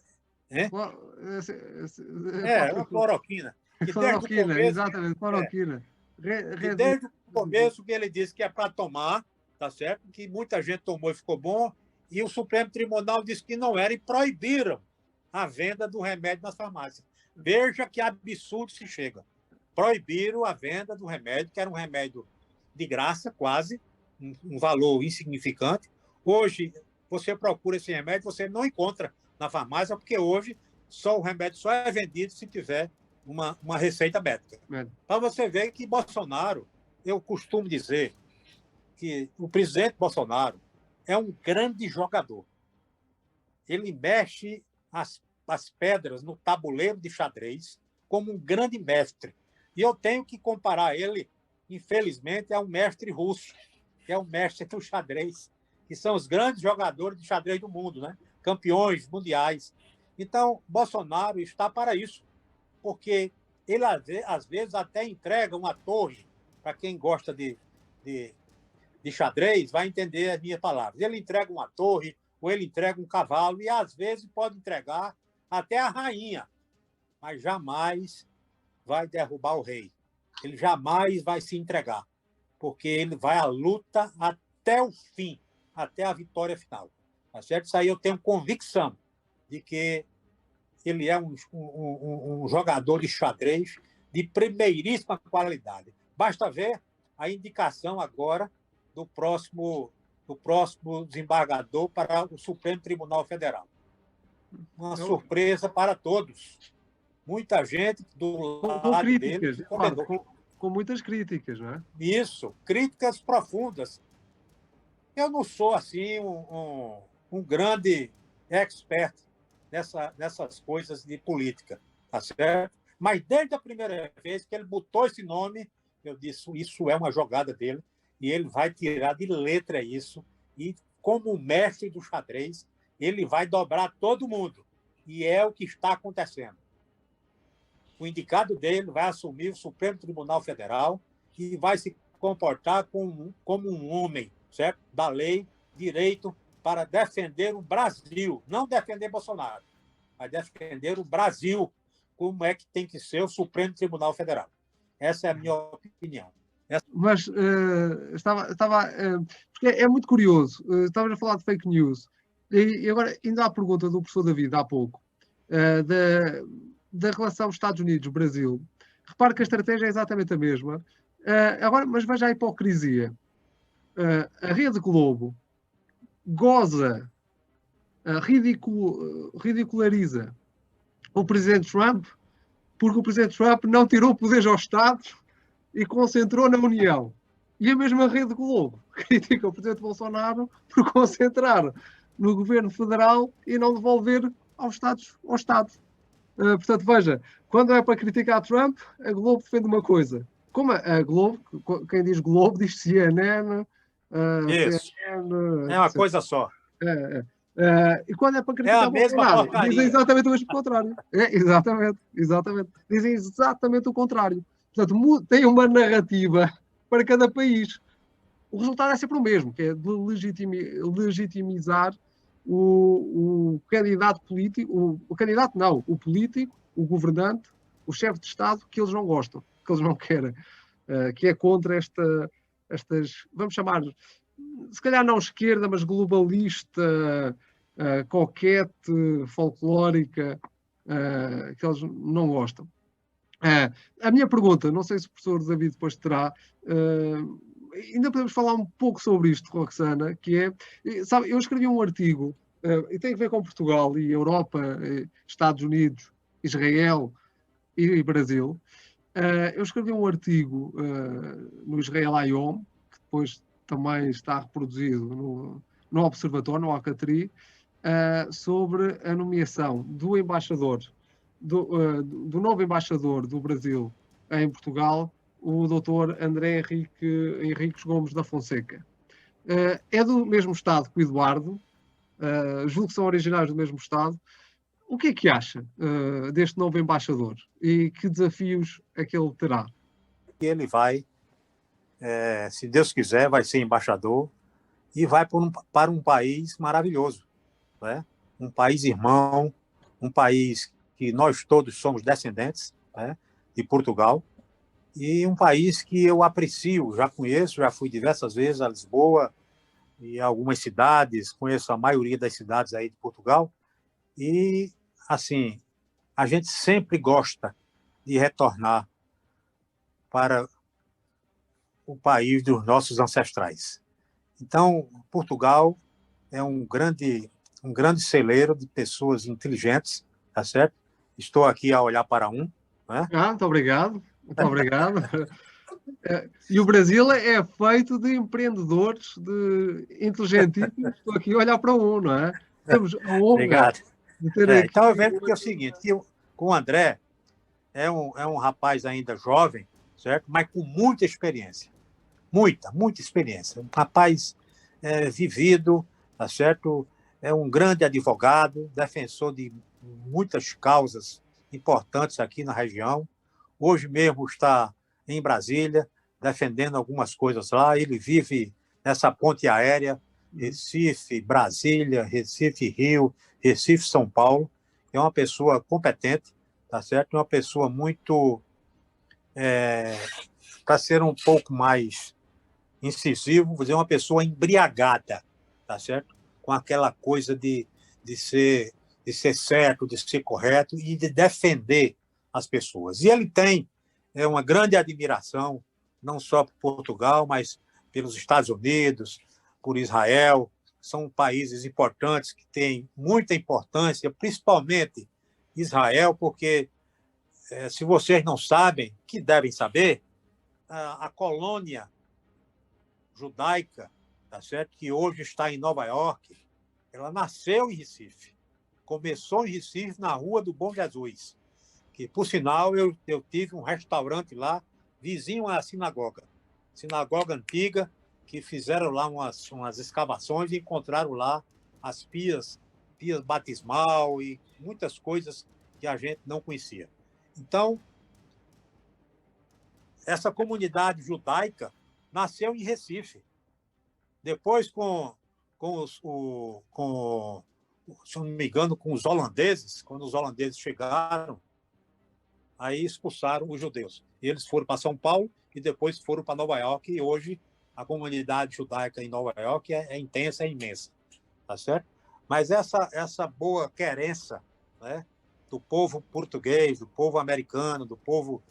A cloroquina. Cloroquina, exatamente, cloroquina. E desde o começo que ele disse que é para tomar, tá certo? Que muita gente tomou e ficou bom, e o Supremo Tribunal disse que não era e proibiram a venda do remédio nas farmácias. Veja que absurdo se chega. Proibiram a venda do remédio, que era um remédio de graça, quase, um valor insignificante. Hoje, você procura esse remédio, você não encontra na farmácia, porque hoje o remédio só é vendido se tiver uma receita médica. Para você ver que Bolsonaro, eu costumo dizer que o presidente Bolsonaro é um grande jogador. Ele mexe as pedras no tabuleiro de xadrez como um grande mestre. E eu tenho que comparar ele, infelizmente, a um mestre russo, que é o mestre do xadrez, que são os grandes jogadores de xadrez do mundo, né? Campeões mundiais. Então, Bolsonaro está para isso, porque ele, às vezes, até entrega uma torre, para quem gosta de xadrez, vai entender as minhas palavras. Ele entrega uma torre, ou ele entrega um cavalo, e, às vezes, pode entregar até a rainha, mas jamais vai derrubar o rei. Ele jamais vai se entregar, porque ele vai à luta até o fim, até a vitória final. Tá certo? Isso aí eu tenho convicção de que ele é um jogador de xadrez de primeiríssima qualidade. Basta ver a indicação agora do próximo desembargador para o Supremo Tribunal Federal. Uma surpresa para todos. Muita gente do lado críticas, dele com muitas críticas, não é? Isso, críticas profundas. Eu não sou assim um grande expert nessas coisas de política, tá certo? Mas desde a primeira vez que ele botou esse nome, eu disse, isso é uma jogada dele, e ele vai tirar de letra isso, e como mestre do xadrez, ele vai dobrar todo mundo, e é o que está acontecendo. O indicado dele vai assumir o Supremo Tribunal Federal e vai se comportar como um homem, certo? Da lei, direito, para defender o Brasil, não defender Bolsonaro, mas defender o Brasil, como é que tem que ser o Supremo Tribunal Federal. Essa é a minha opinião. Mas porque é muito curioso, estavas a falar de fake news, e agora, ainda à pergunta do professor David, há pouco, da relação Estados Unidos-Brasil, repare que a estratégia é exatamente a mesma. Agora, mas veja a hipocrisia. A Rede Globo goza, ridiculariza o presidente Trump, porque o presidente Trump não tirou poderes aos Estados e concentrou na União. E a mesma Rede Globo critica o presidente Bolsonaro por concentrar no governo federal e não devolver aos Estados. Portanto, veja, quando é para criticar Trump, a Globo defende uma coisa. Como a Globo, quem diz Globo diz CNN, Isso. CNN, É uma etc. coisa só. E quando é para É criticar a mesma Bolsonaro, porcaria. dizem exatamente o mesmo contrário. Exatamente. Dizem exatamente o contrário. Portanto, tem uma narrativa para cada país. O resultado é sempre o mesmo, que é de legitimizar o candidato político, o candidato não, o político, o governante, o chefe de Estado que eles não gostam, que eles não querem, que é contra estas, vamos chamar, se calhar não esquerda, mas globalista, coquete, folclórica, que eles não gostam. A minha pergunta, não sei se o professor David depois terá, ainda podemos falar um pouco sobre isto, Roxana, que é, sabe, eu escrevi um artigo, e tem a ver com Portugal e Europa, Estados Unidos, Israel e Brasil. Eu escrevi um artigo no Israel Hayom, que depois também está reproduzido no Observatório, no Alcatri, sobre a nomeação do embaixador, do novo embaixador do Brasil em Portugal, o Dr. André Henriques Gomes da Fonseca. É do mesmo estado que o Eduardo, julgo que são originários do mesmo estado. O que é que acha deste novo embaixador e que desafios é que ele terá? Ele vai, se Deus quiser, vai ser embaixador e vai para um país maravilhoso, né? Um país irmão, um país que nós todos somos descendentes, né, de Portugal, e um país que eu aprecio, já conheço, já fui diversas vezes a Lisboa e algumas cidades, conheço a maioria das cidades aí de Portugal, e, assim, a gente sempre gosta de retornar para o país dos nossos ancestrais. Então, Portugal é um grande celeiro de pessoas inteligentes, tá certo? Estou aqui a olhar para um, né? Muito obrigado. Muito obrigado. E o Brasil é feito de empreendedores, de inteligentíssimos. Estou aqui a olhar para um, não é? Temos a honra Obrigado. de ter aqui. Então, eu vejo que é o seguinte, que com o André é um rapaz ainda jovem, certo? Mas com muita experiência. Muita experiência. Um rapaz vivido, tá certo? É um grande advogado, defensor de muitas causas importantes aqui na região. Hoje mesmo está em Brasília, defendendo algumas coisas lá. Ele vive nessa ponte aérea, Recife, Brasília, Recife, Rio, Recife, São Paulo. É uma pessoa competente, tá certo? Uma pessoa muito, para ser um pouco mais incisivo, vou dizer, uma pessoa embriagada, tá certo? Com aquela coisa de ser certo, de ser correto e de defender as pessoas. E ele tem uma grande admiração, não só por Portugal, mas pelos Estados Unidos, por Israel. São países importantes que têm muita importância, principalmente Israel, porque, se vocês não sabem, que devem saber, a colônia judaica, tá certo? Que hoje está em Nova York, ela nasceu em Recife. Começou em Recife, na Rua do Bom Jesus, que, por sinal, eu tive um restaurante lá, vizinho à sinagoga antiga, que fizeram lá umas escavações e encontraram lá as pias batismal e muitas coisas que a gente não conhecia. Então, essa comunidade judaica nasceu em Recife. Depois, se não me engano, com os holandeses, quando os holandeses chegaram, aí expulsaram os judeus. E eles foram para São Paulo e depois foram para Nova York, e hoje a comunidade judaica em Nova York é intensa, é imensa, tá certo? Mas essa boa querença, né, do povo português, do povo americano, do povo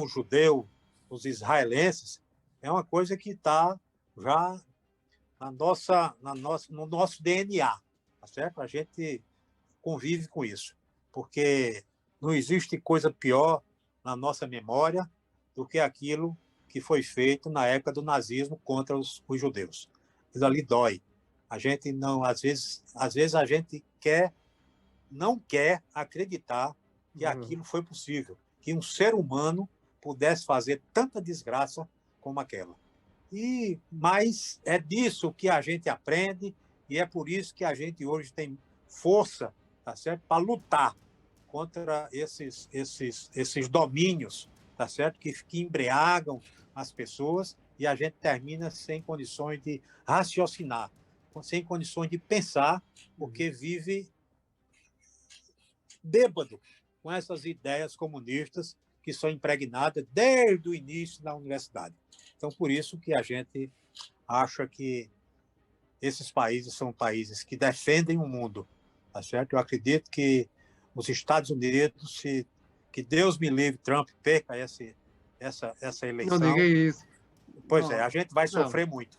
judeu, os israelenses, é uma coisa que está já no nosso DNA, tá certo? A gente convive com isso, porque não existe coisa pior na nossa memória do que aquilo que foi feito na época do nazismo contra os judeus. Isso ali dói. A gente não, às vezes a gente não quer acreditar que aquilo foi possível, que um ser humano pudesse fazer tanta desgraça como aquela. Mas é disso que a gente aprende e é por isso que a gente hoje tem força, tá certo, para lutar contra esses domínios, tá certo, que embriagam as pessoas e a gente termina sem condições de raciocinar, sem condições de pensar, porque vive bêbado com essas ideias comunistas que são impregnadas desde o início da universidade. Então, por isso que a gente acha que esses países são países que defendem o mundo, tá certo? Eu acredito que os Estados Unidos, que Deus me livre, Trump perca essa eleição. Não diga isso. Pois não, é, a gente vai sofrer muito.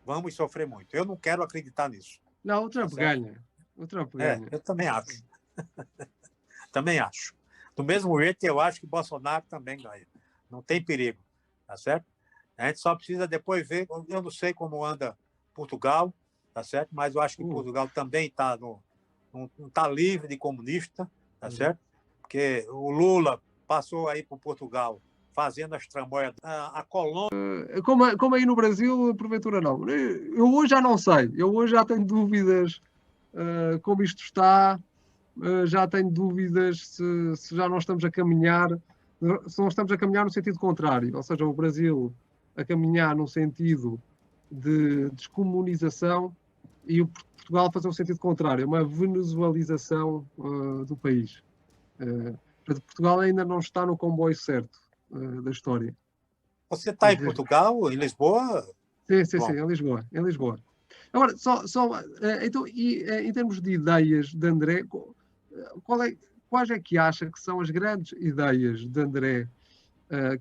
Vamos sofrer muito. Eu não quero acreditar nisso. Não, o Trump ganha. O Trump ganha. Eu também acho. Também acho. Do mesmo jeito, eu acho que Bolsonaro também ganha. Não tem perigo, tá certo? A gente só precisa depois ver. Eu não sei como anda Portugal, tá certo? Mas eu acho que Portugal também não está livre de comunista, tá certo? Porque o Lula passou aí por Portugal fazendo as tramóias. A colônia. Como aí no Brasil, porventura não. Eu hoje já não sei. Eu hoje já tenho dúvidas como isto está. Já tenho dúvidas se já não estamos a caminhar, se não estamos a caminhar no sentido contrário, ou seja, o Brasil a caminhar no sentido de descomunização e o Portugal a fazer o sentido contrário, uma venezuelização do país. Portugal ainda não está no comboio certo da história. Você está em Portugal, em Lisboa? Sim, em Lisboa. Agora, então, em termos de ideias de André, quais é que acha que são as grandes ideias de André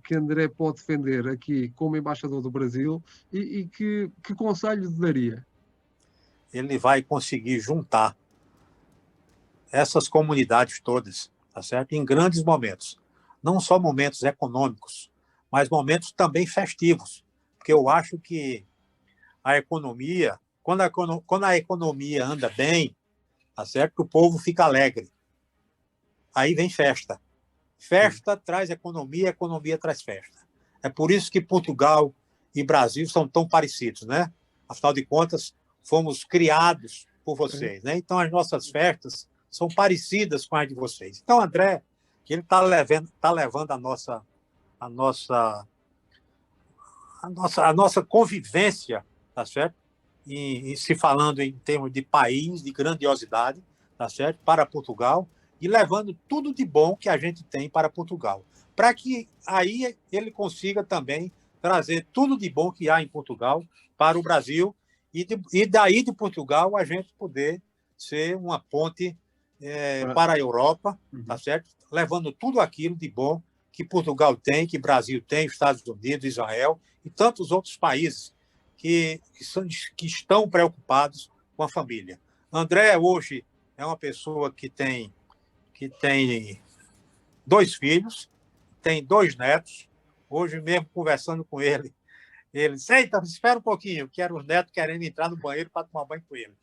que André pode defender aqui como embaixador do Brasil e que conselho lhe daria? Ele vai conseguir juntar essas comunidades todas, tá certo? Em grandes momentos. Não só momentos econômicos, mas momentos também festivos. Porque eu acho que a economia, quando a economia anda bem, tá certo? O povo fica alegre. Aí vem festa. Festa traz economia, economia traz festa. É por isso que Portugal e Brasil são tão parecidos, né? Afinal de contas, fomos criados por vocês, né? Então, as nossas festas são parecidas com as de vocês. Então, André, ele está levando a nossa convivência, tá certo? E se falando em termos de país, de grandiosidade, tá certo? Para Portugal, e levando tudo de bom que a gente tem para Portugal, para que aí ele consiga também trazer tudo de bom que há em Portugal para o Brasil, e daí de Portugal a gente poder ser uma ponte para a Europa, tá certo? Levando tudo aquilo de bom que Portugal tem, que Brasil tem, Estados Unidos, Israel e tantos outros países que estão preocupados com a família. André hoje é uma pessoa que tem 2 filhos, tem 2 netos. Hoje mesmo, conversando com ele disse, eita, espera um pouquinho, que eram os netos querendo entrar no banheiro para tomar banho com ele.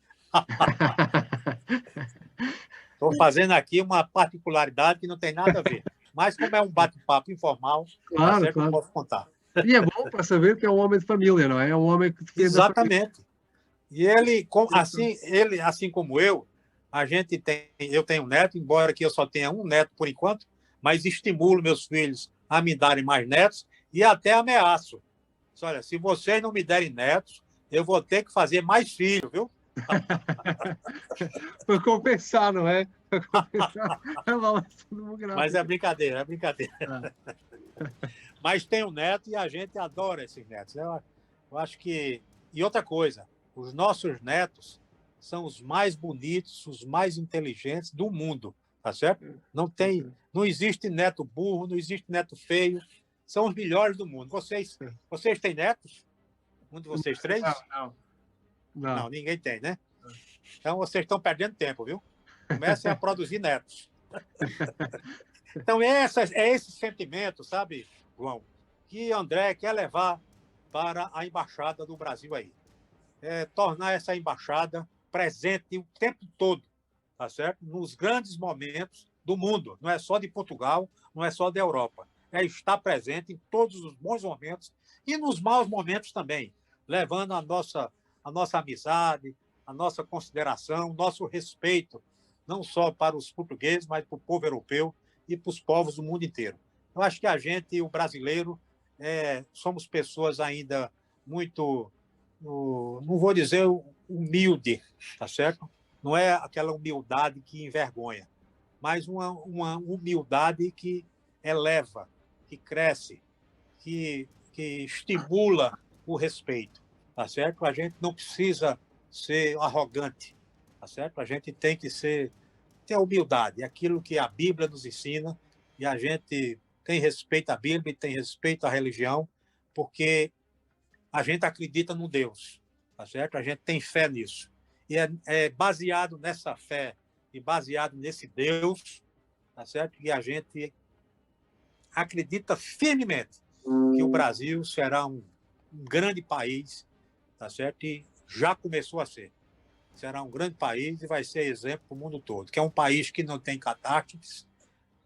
Estou fazendo aqui uma particularidade que não tem nada a ver. Mas como é um bate-papo informal, claro, certo, eu posso contar. E é bom para saber que é um homem de família, não é? É um homem que defende Exatamente. E ele, assim como eu tenho um neto, embora que eu só tenha um neto por enquanto, mas estimulo meus filhos a me darem mais netos e até ameaço. Olha, se vocês não me derem netos, eu vou ter que fazer mais filhos, viu? Para compensar, não é? Para compensar a balança demográfica. Mas é brincadeira. Mas tem um neto e a gente adora esses netos. Eu acho que... E outra coisa, os nossos netos são os mais bonitos, os mais inteligentes do mundo, tá certo? Não existe neto burro, não existe neto feio, são os melhores do mundo. Vocês têm netos? Um de vocês 3? Não, ninguém tem, né? Então vocês estão perdendo tempo, viu? Comecem a produzir netos. Então é esse sentimento, sabe, João, que André quer levar para a embaixada do Brasil aí. Tornar essa embaixada presente o tempo todo, tá certo? Nos grandes momentos do mundo, não é só de Portugal, não é só da Europa. É estar presente em todos os bons momentos e nos maus momentos também, levando a nossa amizade, a nossa consideração, nosso respeito, não só para os portugueses, mas para o povo europeu e para os povos do mundo inteiro. Eu acho que a gente, o brasileiro, somos pessoas ainda muito, não vou dizer humilde, tá certo? Não é aquela humildade que envergonha, mas uma humildade que eleva, que cresce, que estimula o respeito, tá certo? A gente não precisa ser arrogante, tá certo? A gente tem que ter a humildade, aquilo que a Bíblia nos ensina, e a gente tem respeito à Bíblia e tem respeito à religião, porque a gente acredita no Deus, tá certo? A gente tem fé nisso. E é baseado nessa fé e baseado nesse Deus, tá certo? Que a gente acredita firmemente que o Brasil será um grande país, tá certo? E já começou a ser. Será um grande país e vai ser exemplo para o mundo todo, que é um país que não tem catástrofes,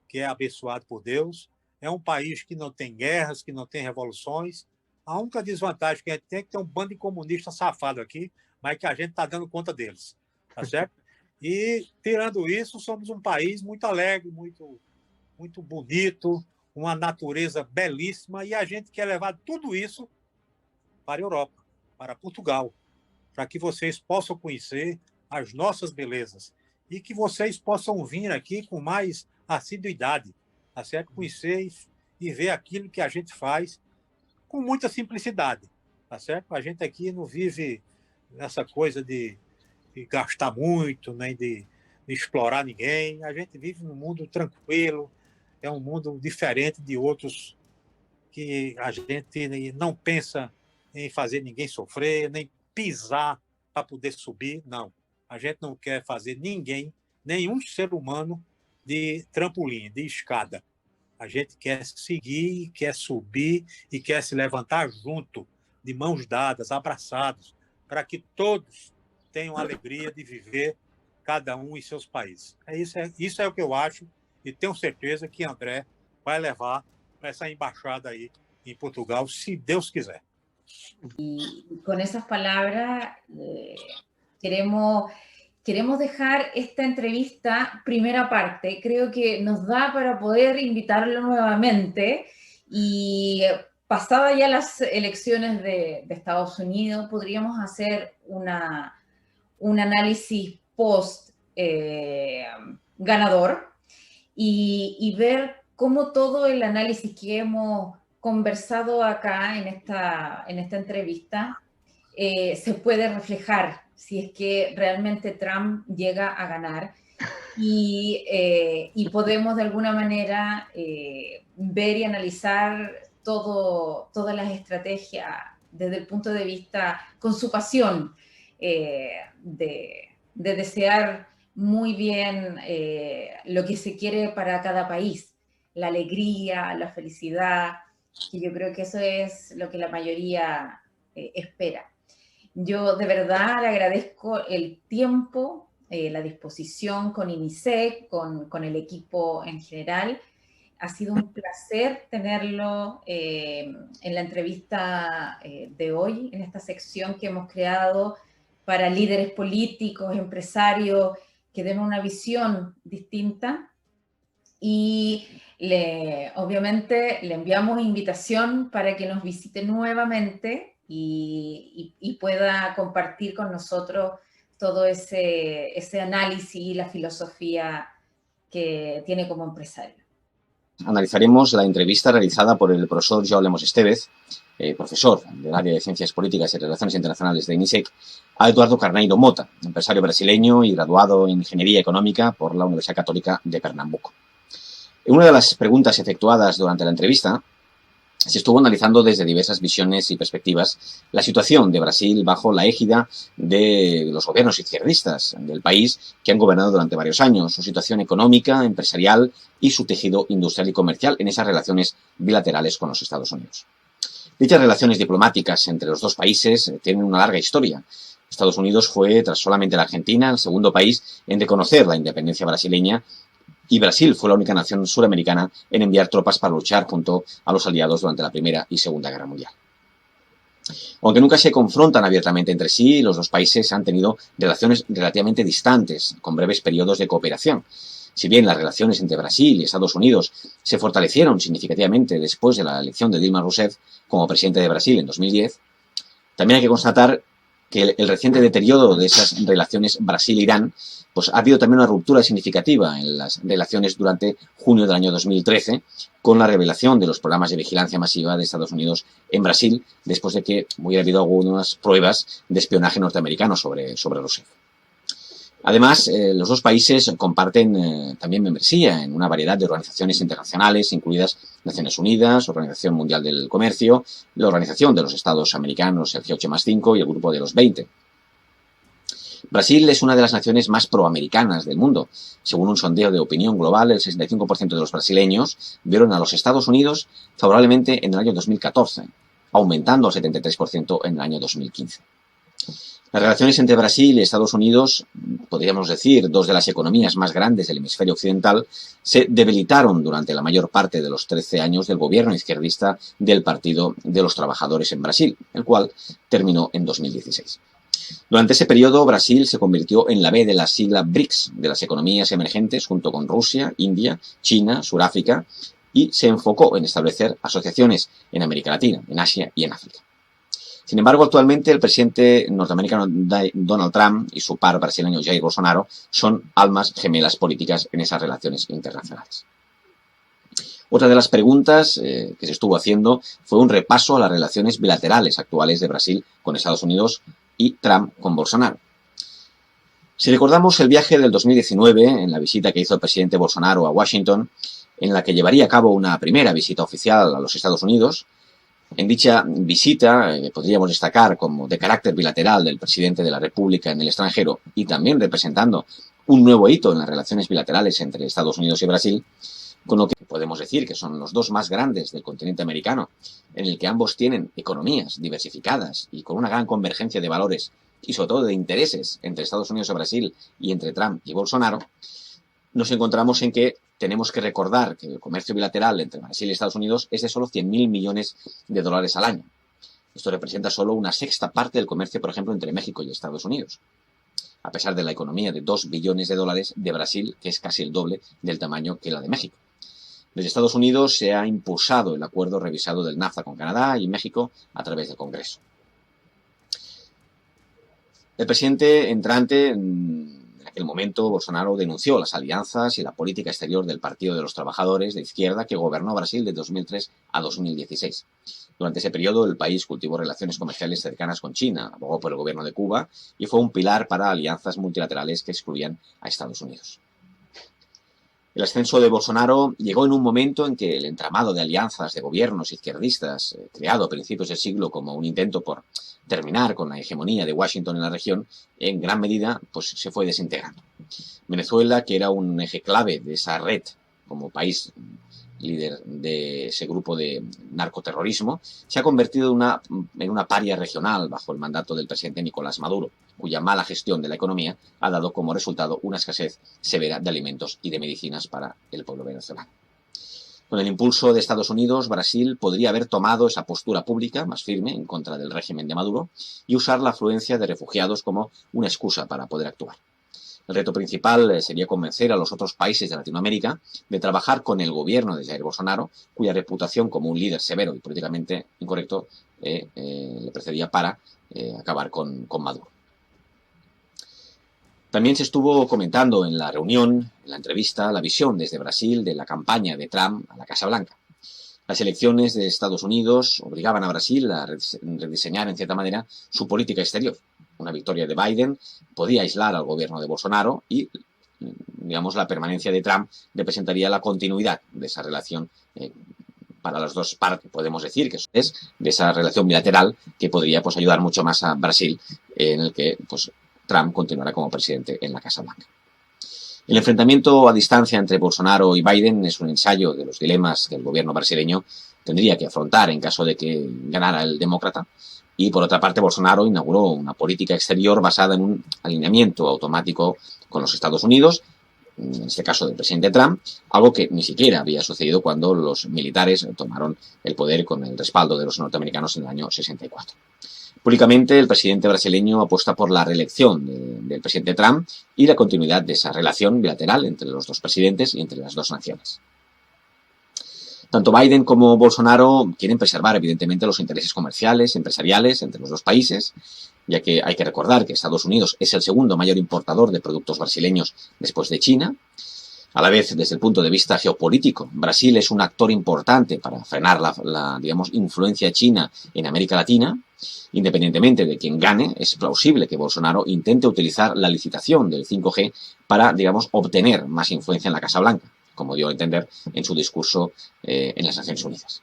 que é abençoado por Deus, é um país que não tem guerras, que não tem revoluções. A única desvantagem que a gente tem é que tem um bando de comunistas safados aqui, mas que a gente está dando conta deles, tá certo? E, tirando isso, somos um país muito alegre, muito, muito bonito, uma natureza belíssima, e a gente quer levar tudo isso para a Europa, para Portugal, para que vocês possam conhecer as nossas belezas e que vocês possam vir aqui com mais assiduidade, tá certo? Conhecer e ver aquilo que a gente faz com muita simplicidade, tá certo? A gente aqui não vive nessa coisa de gastar muito, nem de explorar ninguém. A gente vive num mundo tranquilo, é um mundo diferente de outros que a gente não pensa em fazer ninguém sofrer, nem pisar para poder subir, não. A gente não quer fazer ninguém, nenhum ser humano de trampolim, de escada. A gente quer seguir, quer subir e quer se levantar junto, de mãos dadas, abraçados, para que todos tenham a alegria de viver, cada um em seus países. Isso é o que eu acho, e tenho certeza que André vai levar para essa embaixada aí em Portugal, se Deus quiser. Y con esas palabras queremos dejar esta entrevista, primera parte. Creo que nos da para poder invitarlo nuevamente y pasada ya las elecciones de Estados Unidos, podríamos hacer un análisis post ganador y ver cómo todo el análisis que hemos conversado acá en esta entrevista se puede reflejar si es que realmente Trump llega a ganar y podemos de alguna manera ver y analizar todas las estrategias desde el punto de vista, con su pasión de desear muy bien lo que se quiere para cada país, la alegría, la felicidad, que yo creo que eso es lo que la mayoría espera. Yo de verdad le agradezco el tiempo, la disposición con INISEC, con el equipo en general. Ha sido un placer tenerlo en la entrevista de hoy, en esta sección que hemos creado para líderes políticos, empresarios, que den una visión distinta. Y obviamente le enviamos invitación para que nos visite nuevamente y pueda compartir con nosotros todo ese análisis y la filosofía que tiene como empresario. Analizaremos la entrevista realizada por el profesor Joao Lemos Estevez, profesor del área de Ciencias Políticas y Relaciones Internacionales de INISEC, a Eduardo Carneiro Mota, empresario brasileño y graduado en Ingeniería Económica por la Universidad Católica de Pernambuco. Una de las preguntas efectuadas durante la entrevista se estuvo analizando desde diversas visiones y perspectivas la situación de Brasil bajo la égida de los gobiernos izquierdistas del país que han gobernado durante varios años, su situación económica, empresarial y su tejido industrial y comercial en esas relaciones bilaterales con los Estados Unidos. Dichas relaciones diplomáticas entre los dos países tienen una larga historia. Estados Unidos fue, tras solamente la Argentina, el segundo país en reconocer la independencia brasileña, y Brasil fue la única nación suramericana en enviar tropas para luchar junto a los aliados durante la Primera y Segunda Guerra Mundial. Aunque nunca se confrontan abiertamente entre sí, los dos países han tenido relaciones relativamente distantes, con breves periodos de cooperación. Si bien las relaciones entre Brasil y Estados Unidos se fortalecieron significativamente después de la elección de Dilma Rousseff como presidente de Brasil en 2010, también hay que constatar que el reciente deterioro de esas relaciones Brasil-Irán pues ha habido también una ruptura significativa en las relaciones durante junio del año 2013 con la revelación de los programas de vigilancia masiva de Estados Unidos en Brasil, después de que hubiera habido algunas pruebas de espionaje norteamericano sobre Rousseff. Además, los dos países comparten también membresía en una variedad de organizaciones internacionales, incluidas Naciones Unidas, Organización Mundial del Comercio, la Organización de los Estados Americanos, el G8+5 y el Grupo de los 20. Brasil es una de las naciones más proamericanas del mundo. Según un sondeo de opinión global, el 65% de los brasileños vieron a los Estados Unidos favorablemente en el año 2014, aumentando al 73% en el año 2015. Las relaciones entre Brasil y Estados Unidos, podríamos decir, dos de las economías más grandes del hemisferio occidental, se debilitaron durante la mayor parte de los 13 años del gobierno izquierdista del Partido de los Trabajadores en Brasil, el cual terminó en 2016. Durante ese periodo, Brasil se convirtió en la B de la sigla BRICS, de las economías emergentes, junto con Rusia, India, China, Sudáfrica, y se enfocó en establecer asociaciones en América Latina, en Asia y en África. Sin embargo, actualmente el presidente norteamericano Donald Trump y su par brasileño Jair Bolsonaro son almas gemelas políticas en esas relaciones internacionales. Otra de las preguntas que se estuvo haciendo fue un repaso a las relaciones bilaterales actuales de Brasil con Estados Unidos y Trump con Bolsonaro. Si recordamos el viaje del 2019, en la visita que hizo el presidente Bolsonaro a Washington, en la que llevaría a cabo una primera visita oficial a los Estados Unidos, en dicha visita podríamos destacar como de carácter bilateral del presidente de la República en el extranjero y también representando un nuevo hito en las relaciones bilaterales entre Estados Unidos y Brasil, con lo que podemos decir que son los dos más grandes del continente americano, en el que ambos tienen economías diversificadas y con una gran convergencia de valores y sobre todo de intereses entre Estados Unidos y Brasil y entre Trump y Bolsonaro, nos encontramos en que tenemos que recordar que el comercio bilateral entre Brasil y Estados Unidos es de solo 100.000 millones de dólares al año. Esto representa solo una sexta parte del comercio, por ejemplo, entre México y Estados Unidos, a pesar de la economía de 2 billones de dólares de Brasil, que es casi el doble del tamaño que la de México. Desde Estados Unidos se ha impulsado el acuerdo revisado del NAFTA con Canadá y México a través del Congreso. El presidente entrante, en aquel momento, Bolsonaro, denunció las alianzas y la política exterior del Partido de los Trabajadores de izquierda que gobernó Brasil de 2003 a 2016. Durante ese periodo, el país cultivó relaciones comerciales cercanas con China, abogó por el gobierno de Cuba y fue un pilar para alianzas multilaterales que excluían a Estados Unidos. El ascenso de Bolsonaro llegó en un momento en que el entramado de alianzas de gobiernos izquierdistas, creado a principios del siglo como un intento por terminar con la hegemonía de Washington en la región, en gran medida pues, se fue desintegrando. Venezuela, que era un eje clave de esa red como país líder de ese grupo de narcoterrorismo, se ha convertido en una paria regional bajo el mandato del presidente Nicolás Maduro, cuya mala gestión de la economía ha dado como resultado una escasez severa de alimentos y de medicinas para el pueblo venezolano. Con el impulso de Estados Unidos, Brasil podría haber tomado esa postura pública más firme en contra del régimen de Maduro y usar la afluencia de refugiados como una excusa para poder actuar. El reto principal sería convencer a los otros países de Latinoamérica de trabajar con el gobierno de Jair Bolsonaro, cuya reputación como un líder severo y políticamente incorrecto le precedía para acabar con Maduro. También se estuvo comentando en la reunión, en la entrevista, la visión desde Brasil de la campaña de Trump a la Casa Blanca. Las elecciones de Estados Unidos obligaban a Brasil a rediseñar, en cierta manera, su política exterior. Una victoria de Biden podía aislar al gobierno de Bolsonaro y, digamos, la permanencia de Trump representaría la continuidad de esa relación para las dos partes, podemos decir, que es de esa relación bilateral que podría pues, ayudar mucho más a Brasil, en el que pues, Trump continuará como presidente en la Casa Blanca. El enfrentamiento a distancia entre Bolsonaro y Biden es un ensayo de los dilemas que el gobierno brasileño tendría que afrontar en caso de que ganara el demócrata. Y por otra parte, Bolsonaro inauguró una política exterior basada en un alineamiento automático con los Estados Unidos, en este caso del presidente Trump, algo que ni siquiera había sucedido cuando los militares tomaron el poder con el respaldo de los norteamericanos en el año 64. Públicamente, el presidente brasileño apuesta por la reelección del presidente Trump y la continuidad de esa relación bilateral entre los dos presidentes y entre las dos naciones. Tanto Biden como Bolsonaro quieren preservar, evidentemente, los intereses comerciales, empresariales entre los dos países, ya que hay que recordar que Estados Unidos es el segundo mayor importador de productos brasileños después de China. A la vez, desde el punto de vista geopolítico, Brasil es un actor importante para frenar la influencia china en América Latina. Independientemente de quien gane, es plausible que Bolsonaro intente utilizar la licitación del 5G para, obtener más influencia en la Casa Blanca, como dio a entender en su discurso en las Naciones Unidas.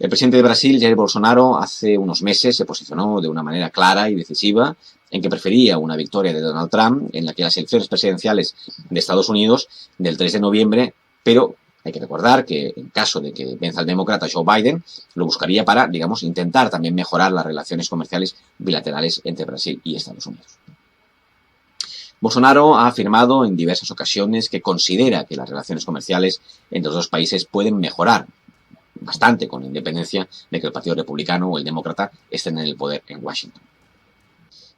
El presidente de Brasil, Jair Bolsonaro, hace unos meses se posicionó de una manera clara y decisiva en que prefería una victoria de Donald Trump en la que las elecciones presidenciales de Estados Unidos del 3 de noviembre, pero hay que recordar que en caso de que venza el demócrata Joe Biden, lo buscaría para, intentar también mejorar las relaciones comerciales bilaterales entre Brasil y Estados Unidos. Bolsonaro ha afirmado en diversas ocasiones que considera que las relaciones comerciales entre los dos países pueden mejorar bastante con independencia de que el Partido Republicano o el Demócrata estén en el poder en Washington.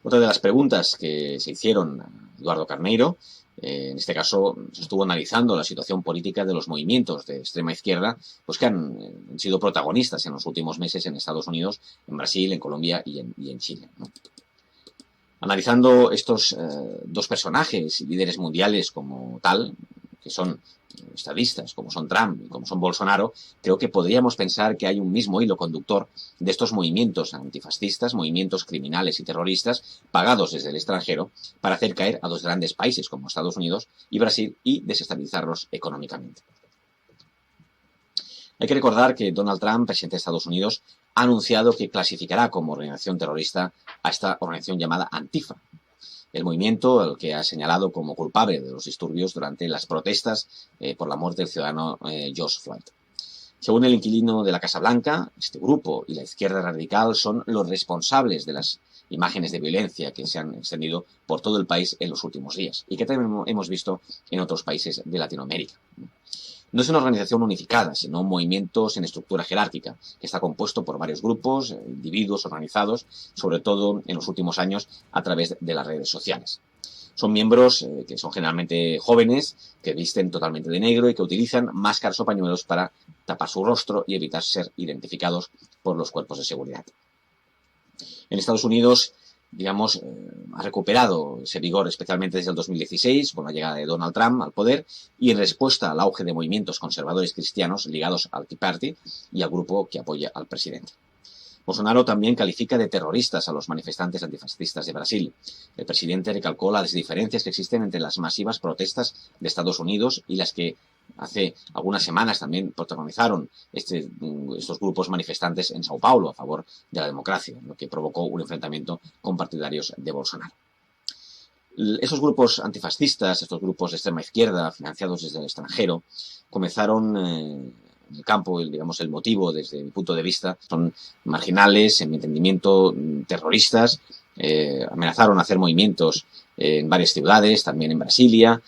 Otra de las preguntas que se hicieron a Eduardo Carneiro, en este caso se estuvo analizando la situación política de los movimientos de extrema izquierda, pues que han sido protagonistas en los últimos meses en Estados Unidos, en Brasil, en Colombia y en Chile, ¿no? Analizando estos dos personajes y líderes mundiales como tal, que son estadistas, como son Trump y como son Bolsonaro, creo que podríamos pensar que hay un mismo hilo conductor de estos movimientos antifascistas, movimientos criminales y terroristas pagados desde el extranjero para hacer caer a dos grandes países como Estados Unidos y Brasil y desestabilizarlos económicamente. Hay que recordar que Donald Trump, presidente de Estados Unidos, ha anunciado que clasificará como organización terrorista a esta organización llamada Antifa, el movimiento al que ha señalado como culpable de los disturbios durante las protestas por la muerte del ciudadano George Floyd. Según el inquilino de la Casa Blanca, este grupo y la izquierda radical son los responsables de las imágenes de violencia que se han extendido por todo el país en los últimos días y que también hemos visto en otros países de Latinoamérica. No es una organización unificada, sino un movimiento sin estructura jerárquica, que está compuesto por varios grupos, individuos organizados, sobre todo en los últimos años a través de las redes sociales. Son miembros que son generalmente jóvenes, que visten totalmente de negro y que utilizan máscaras o pañuelos para tapar su rostro y evitar ser identificados por los cuerpos de seguridad. En Estados Unidos, ha recuperado ese vigor especialmente desde el 2016 con la llegada de Donald Trump al poder y en respuesta al auge de movimientos conservadores cristianos ligados al Tea Party y al grupo que apoya al presidente. Bolsonaro también califica de terroristas a los manifestantes antifascistas de Brasil. El presidente recalcó las diferencias que existen entre las masivas protestas de Estados Unidos y las que hace algunas semanas también protagonizaron estos grupos manifestantes en Sao Paulo a favor de la democracia, lo que provocó un enfrentamiento con partidarios de Bolsonaro. Esos grupos antifascistas, estos grupos de extrema izquierda financiados desde el extranjero, comenzaron en el campo, el motivo desde mi punto de vista, son marginales, en mi entendimiento, terroristas, amenazaron hacer movimientos en varias ciudades, también en Brasilia.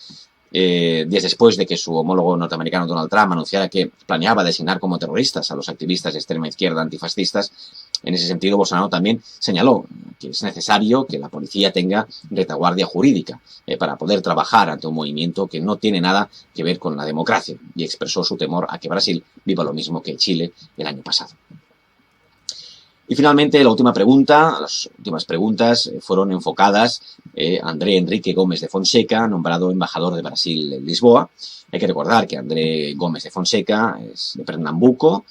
Días después de que su homólogo norteamericano Donald Trump anunciara que planeaba designar como terroristas a los activistas de extrema izquierda antifascistas, en ese sentido Bolsonaro también señaló que es necesario que la policía tenga retaguardia jurídica para poder trabajar ante un movimiento que no tiene nada que ver con la democracia y expresó su temor a que Brasil viva lo mismo que Chile el año pasado. Y finalmente, las últimas preguntas fueron enfocadas a André Henrique Gómez de Fonseca, nombrado embajador de Brasil en Lisboa. Hay que recordar que André Gómez de Fonseca es de Pernambuco,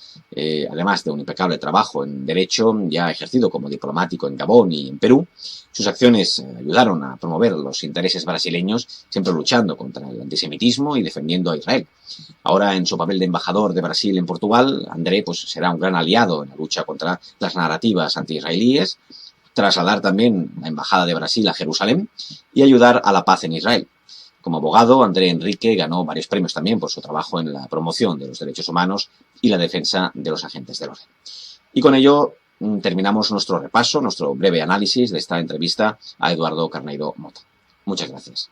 además de un impecable trabajo en Derecho, ya ha ejercido como diplomático en Gabón y en Perú. Sus acciones ayudaron a promover los intereses brasileños, siempre luchando contra el antisemitismo y defendiendo a Israel. Ahora, en su papel de embajador de Brasil en Portugal, André pues, será un gran aliado en la lucha contra las narrativas anti-israelíes, trasladar también la Embajada de Brasil a Jerusalén y ayudar a la paz en Israel. Como abogado, André Enrique ganó varios premios también por su trabajo en la promoción de los derechos humanos y la defensa de los agentes del orden. Y con ello terminamos nuestro repaso, nuestro breve análisis de esta entrevista a Eduardo Carneiro Mota. Muchas gracias.